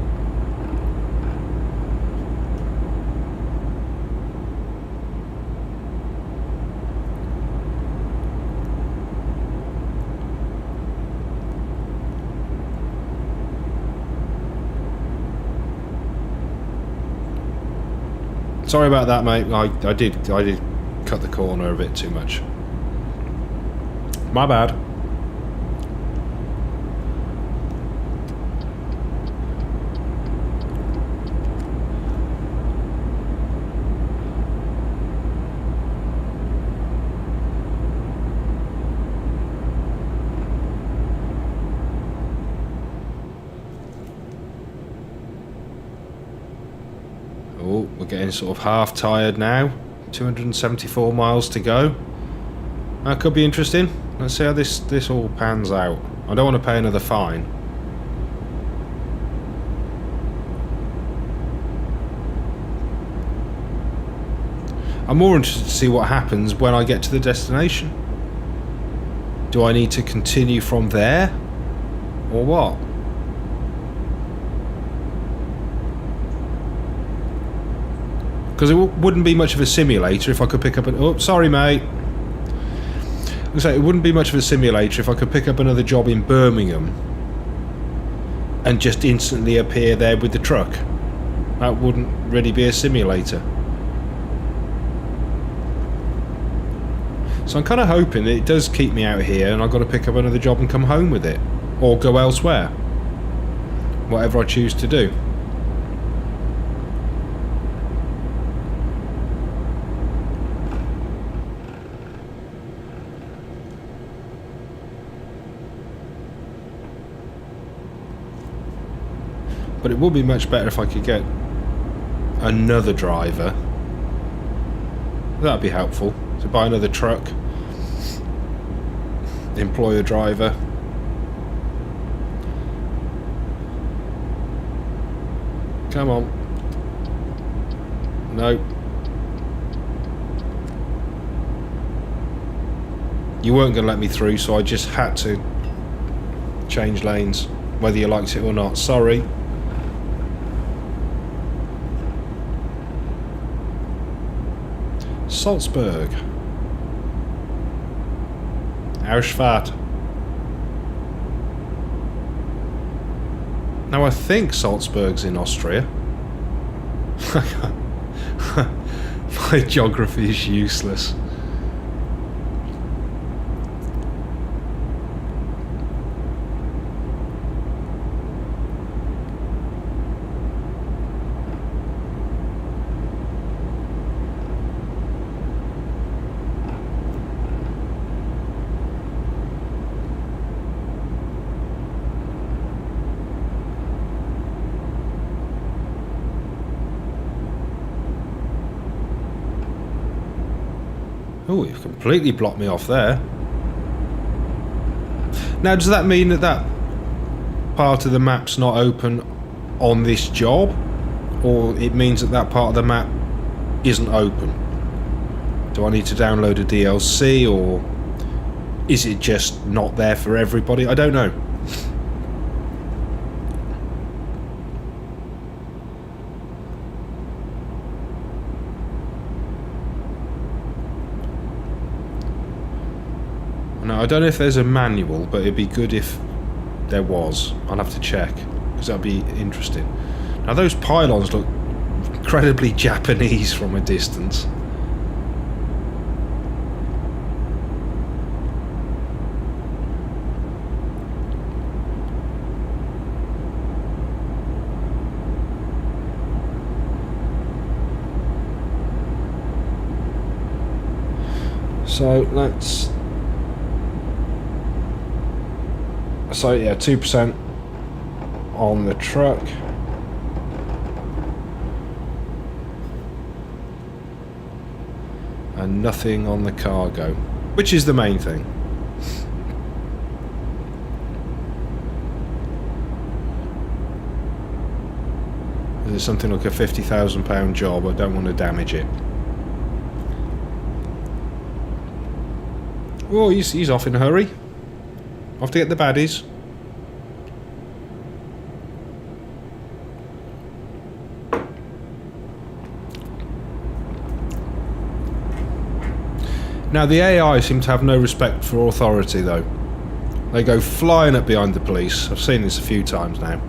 Sorry about that, mate. I did cut the corner a bit too much. My bad. Oh, we're getting sort of half tired now. 274 miles to go. That could be interesting. Let's see how this all pans out. I don't want to pay another fine. I'm more interested to see what happens when I get to the destination. Do I need to continue from there? Or what? Because it wouldn't be much of a simulator if I could pick up an... Oh, sorry, mate. It wouldn't be much of a simulator if I could pick up another job in Birmingham and just instantly appear there with the truck. That wouldn't really be a simulator. So I'm kind of hoping that it does keep me out here and I've got to pick up another job and come home with it. Or go elsewhere. Whatever I choose to do. But it would be much better if I could get another driver. That'd be helpful. To buy another truck. Employ a driver. Come on. No. You weren't going to let me through, so I just had to change lanes, whether you liked it or not. Sorry. Salzburg. Ausfahrt. Now I think Salzburg's in Austria. My geography is useless. Oh, you've completely blocked me off there. Now, does that mean that that part of the map's not open on this job? Or it means that that part of the map isn't open? Do I need to download a DLC, or is it just not there for everybody? I don't know. No, I don't know if there's a manual, but it'd be good if there was. I'll have to check, because that'd be interesting. Now those pylons look incredibly Japanese from a distance. So let's... So yeah, 2% on the truck. And nothing on the cargo, which is the main thing. It's something like a £50,000 job. I don't want to damage it. Oh, he's off in a hurry. Off to get the baddies. Now, the AI seem to have no respect for authority, though. They go flying up behind the police. I've seen this a few times now.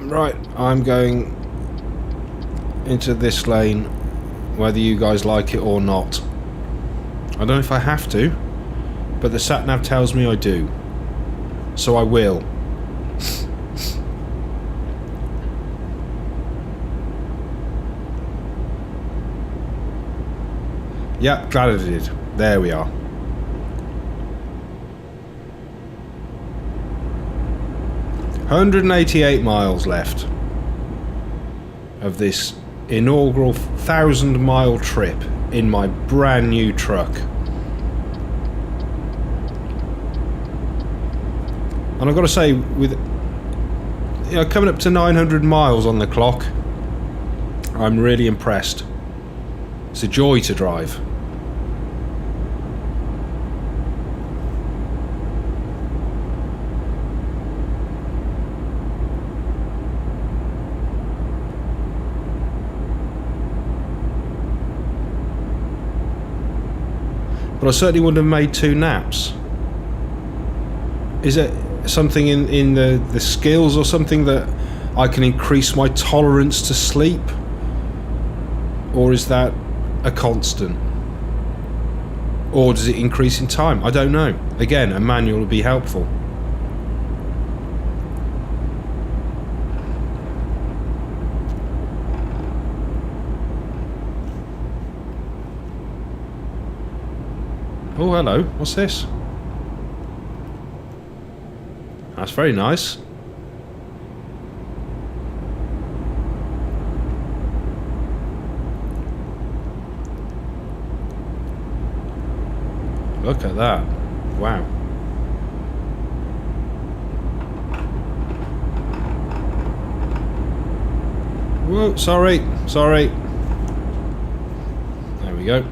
Right, I'm going into this lane, whether you guys like it or not. I don't know if I have to, but the sat-nav tells me I do. So I will. Yep, glad I did. There we are. $188 miles left of this inaugural 1,000-mile trip in my brand new truck. And I've got to say, with coming up to 900 miles on the clock, I'm really impressed. It's a joy to drive. But I certainly wouldn't have made 2 naps. Is it something in the skills or something that I can increase my tolerance to sleep? Or is that a constant? Or does it increase in time? I don't know. Again, a manual would be helpful. Oh, hello. What's this? That's very nice. Look at that. Wow. Whoa, sorry. There we go.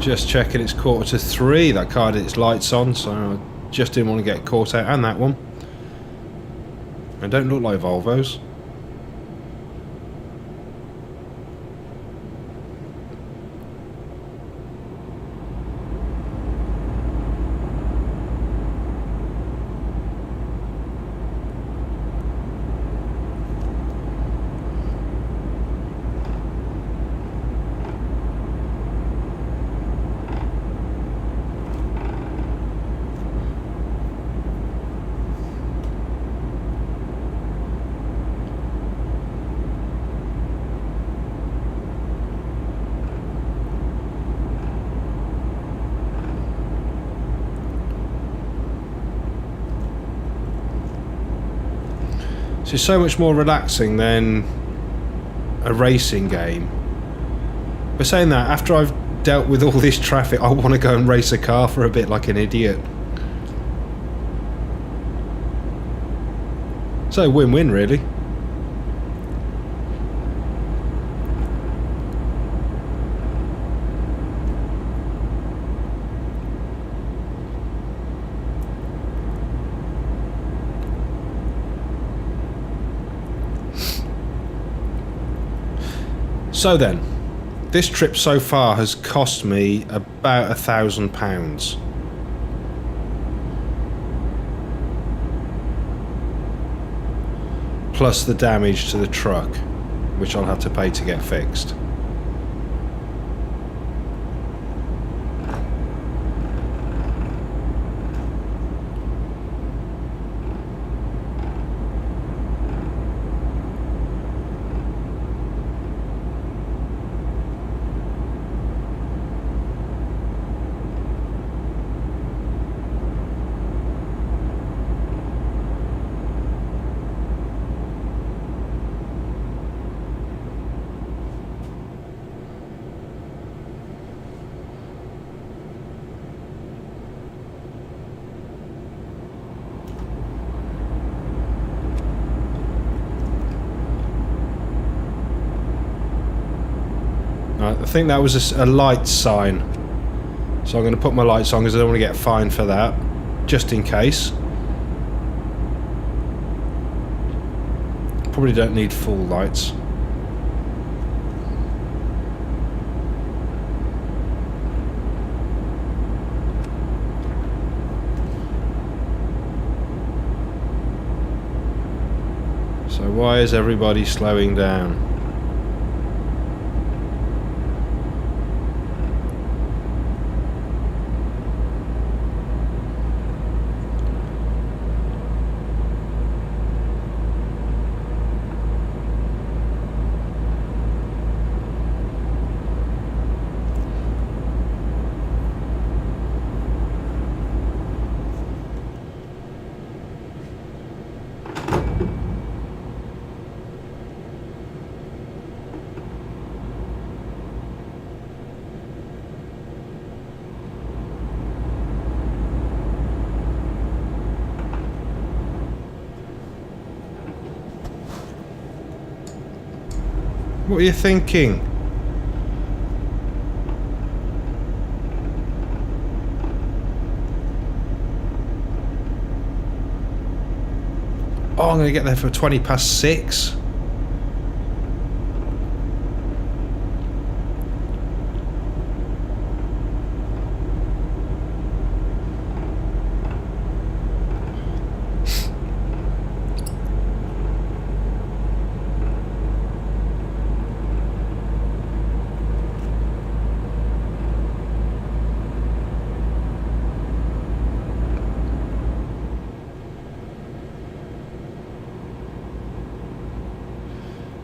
Just checking, it's 2:45. That car had its lights on, so I just didn't want to get caught out. And that one. They don't look like Volvos. It's so much more relaxing than a racing game. But saying that, after I've dealt with all this traffic, I want to go and race a car for a bit like an idiot. So win-win, really. So then, this trip so far has cost me about £1,000. Plus the damage to the truck, which I'll have to pay to get fixed. I think that was a light sign, so I'm going to put my lights on because I don't want to get fined for that, just in case. Probably don't need full lights. So why is everybody slowing down? What are you thinking? Oh, I'm going to get there for 6:20.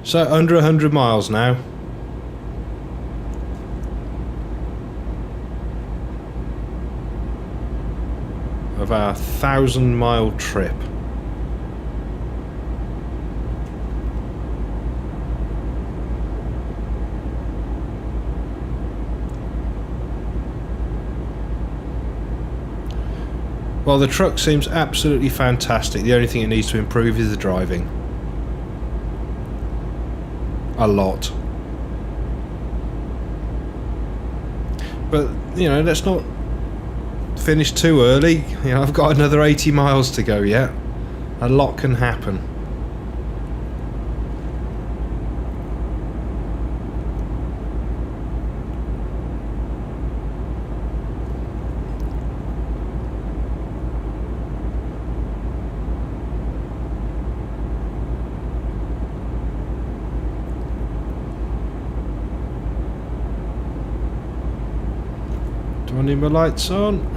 So under 100 miles now. Of our 1,000-mile trip. Well, the truck seems absolutely fantastic. The only thing it needs to improve is the driving. A lot. But, you know, let's not finish too early. You know, I've got another 80 miles to go yet. A lot can happen. Do I need my lights on?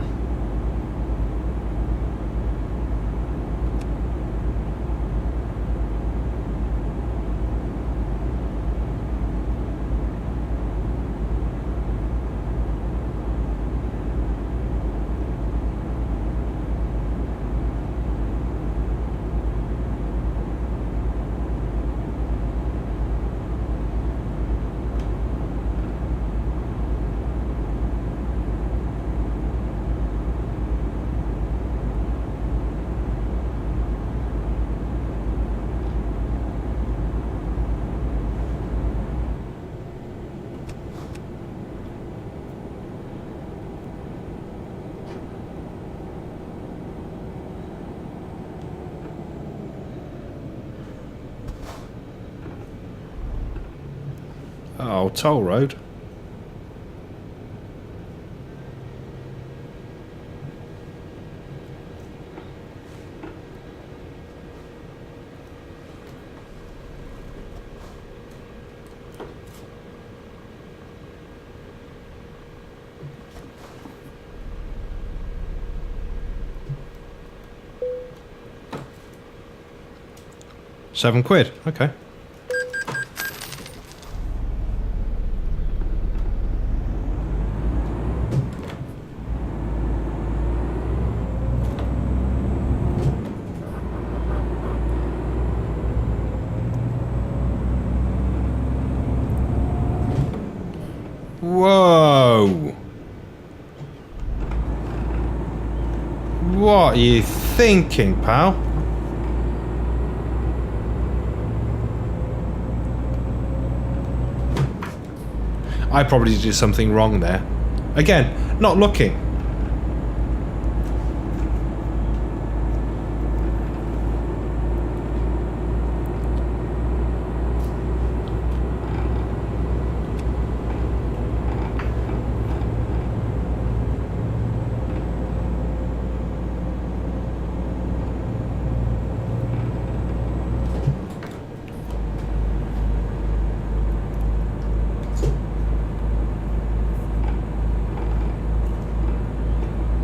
Oh, toll road. £7. Okay. Whoa! What are you thinking, pal? I probably did something wrong there. Again, not looking.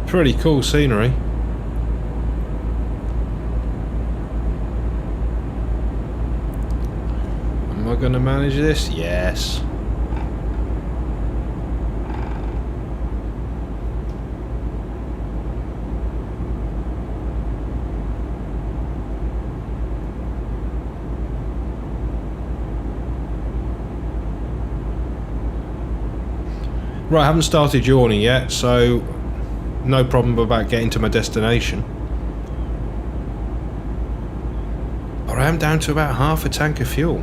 Pretty cool scenery. Am I going to manage this? Yes. Right, I haven't started yawning yet, so no problem about getting to my destination. But I am down to about half a tank of fuel.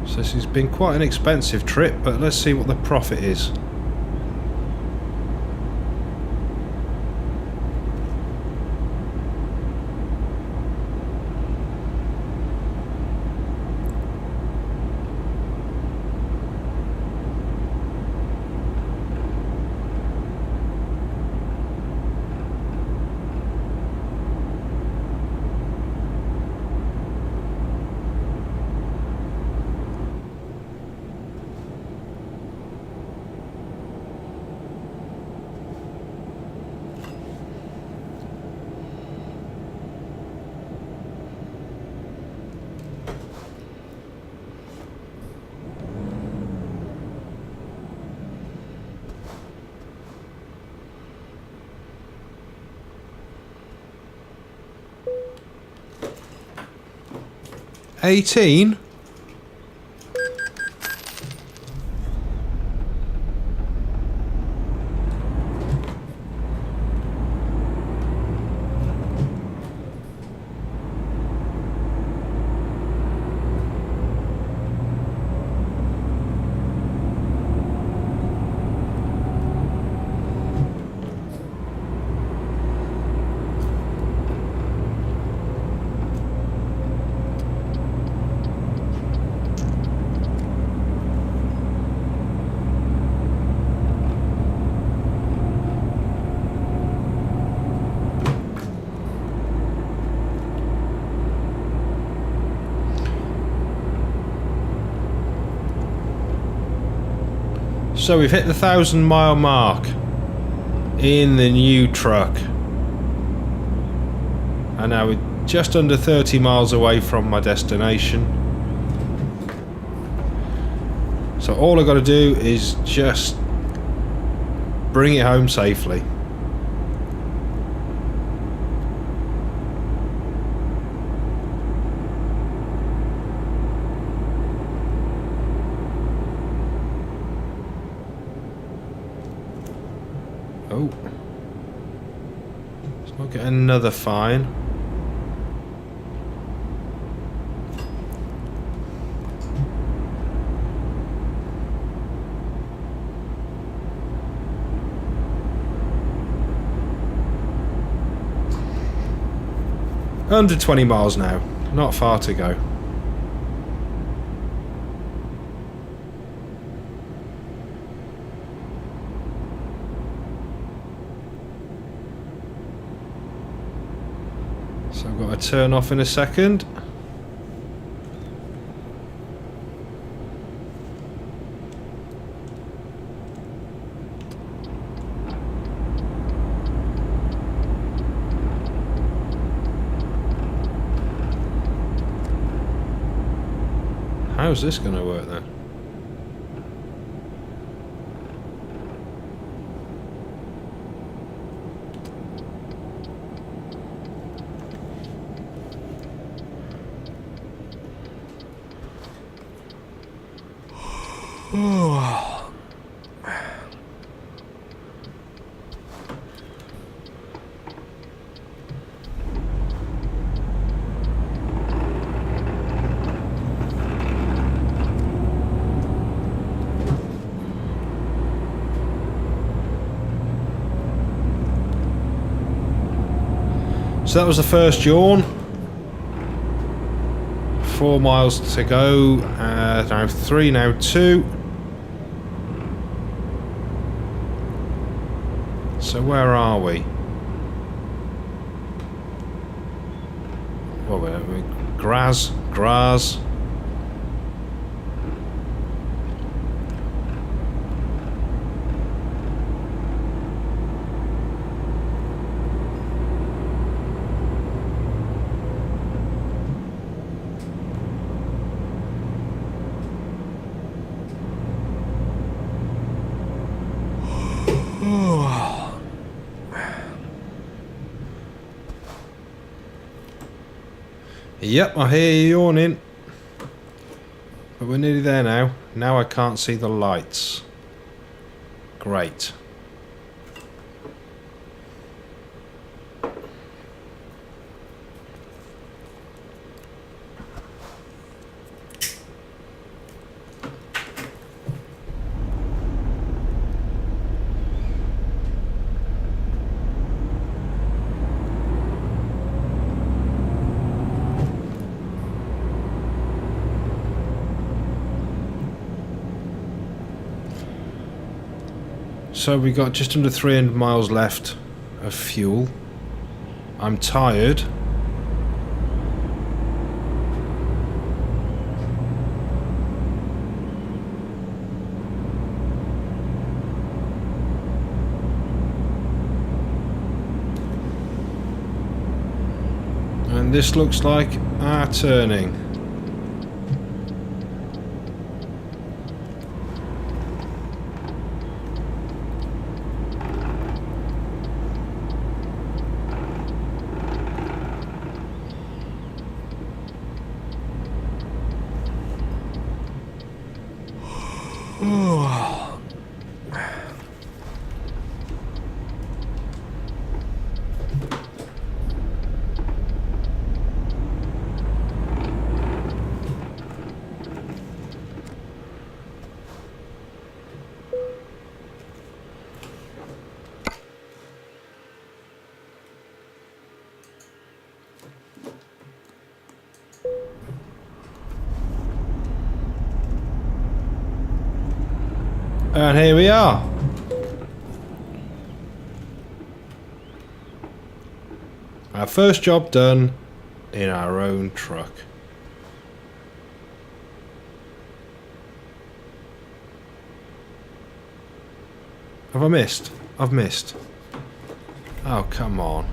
So this has been quite an expensive trip, but let's see what the profit is. $18? So we've hit the 1,000-mile mark in the new truck, and now we're just under 30 miles away from my destination. So all I've got to do is just bring it home safely. Oh, let's not get another fine. 120 miles now. Not far to go. So I've got to turn off in a second. How's this going to work then? So that was the first yawn. 4 miles to go. Now 3, now 2. So where are we? Well, we're Graz. Yep, I hear you yawning. But we're nearly there now. Now I can't see the lights. Great. So we got just under 300 miles left of fuel. I'm tired. And this looks like our turning. And here we are. Our first job done in our own truck. Have I missed? I've missed. Oh, come on.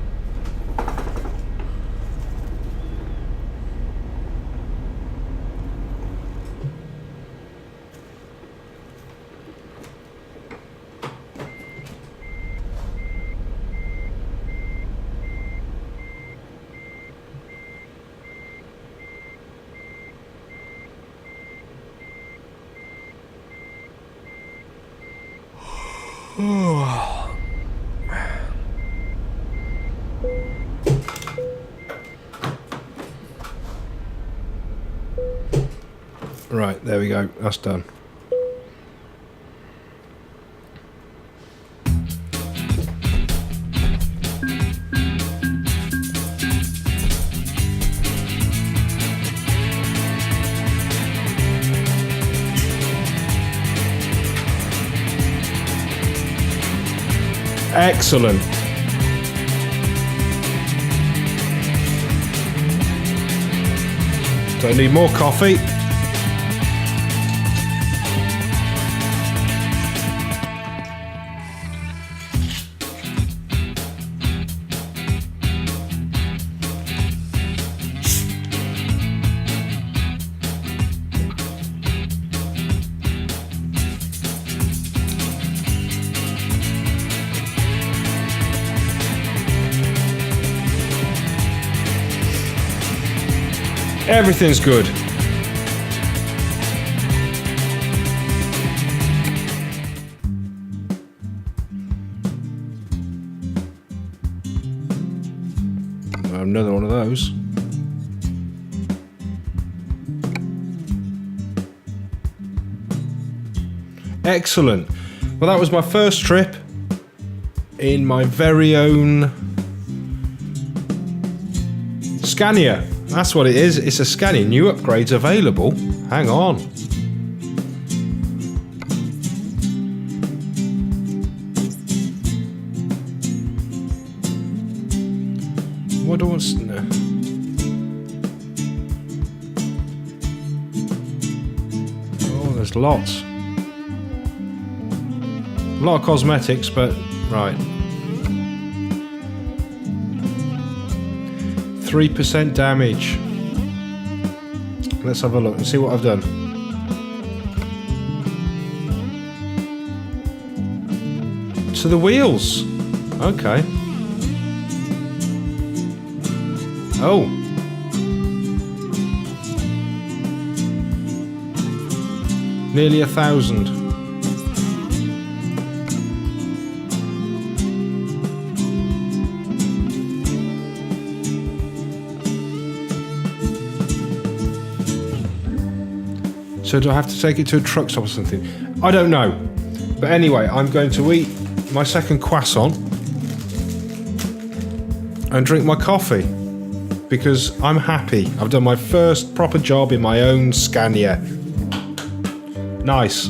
Right, there we go. That's done. Excellent. So I need more coffee. Everything's good. Another one of those. Excellent. Well, that was my first trip in my very own Scania. That's what it is. It's a Scania. New upgrades available. Hang on. What do I want? No. Oh, there's lots. A lot of cosmetics, but right. 3% damage. Let's have a look and see what I've done. To the wheels. Okay. Oh. Nearly 1,000. So do I have to take it to a truck stop or something? I don't know. But anyway, I'm going to eat my second croissant and drink my coffee because I'm happy. I've done my first proper job in my own Scania. Nice.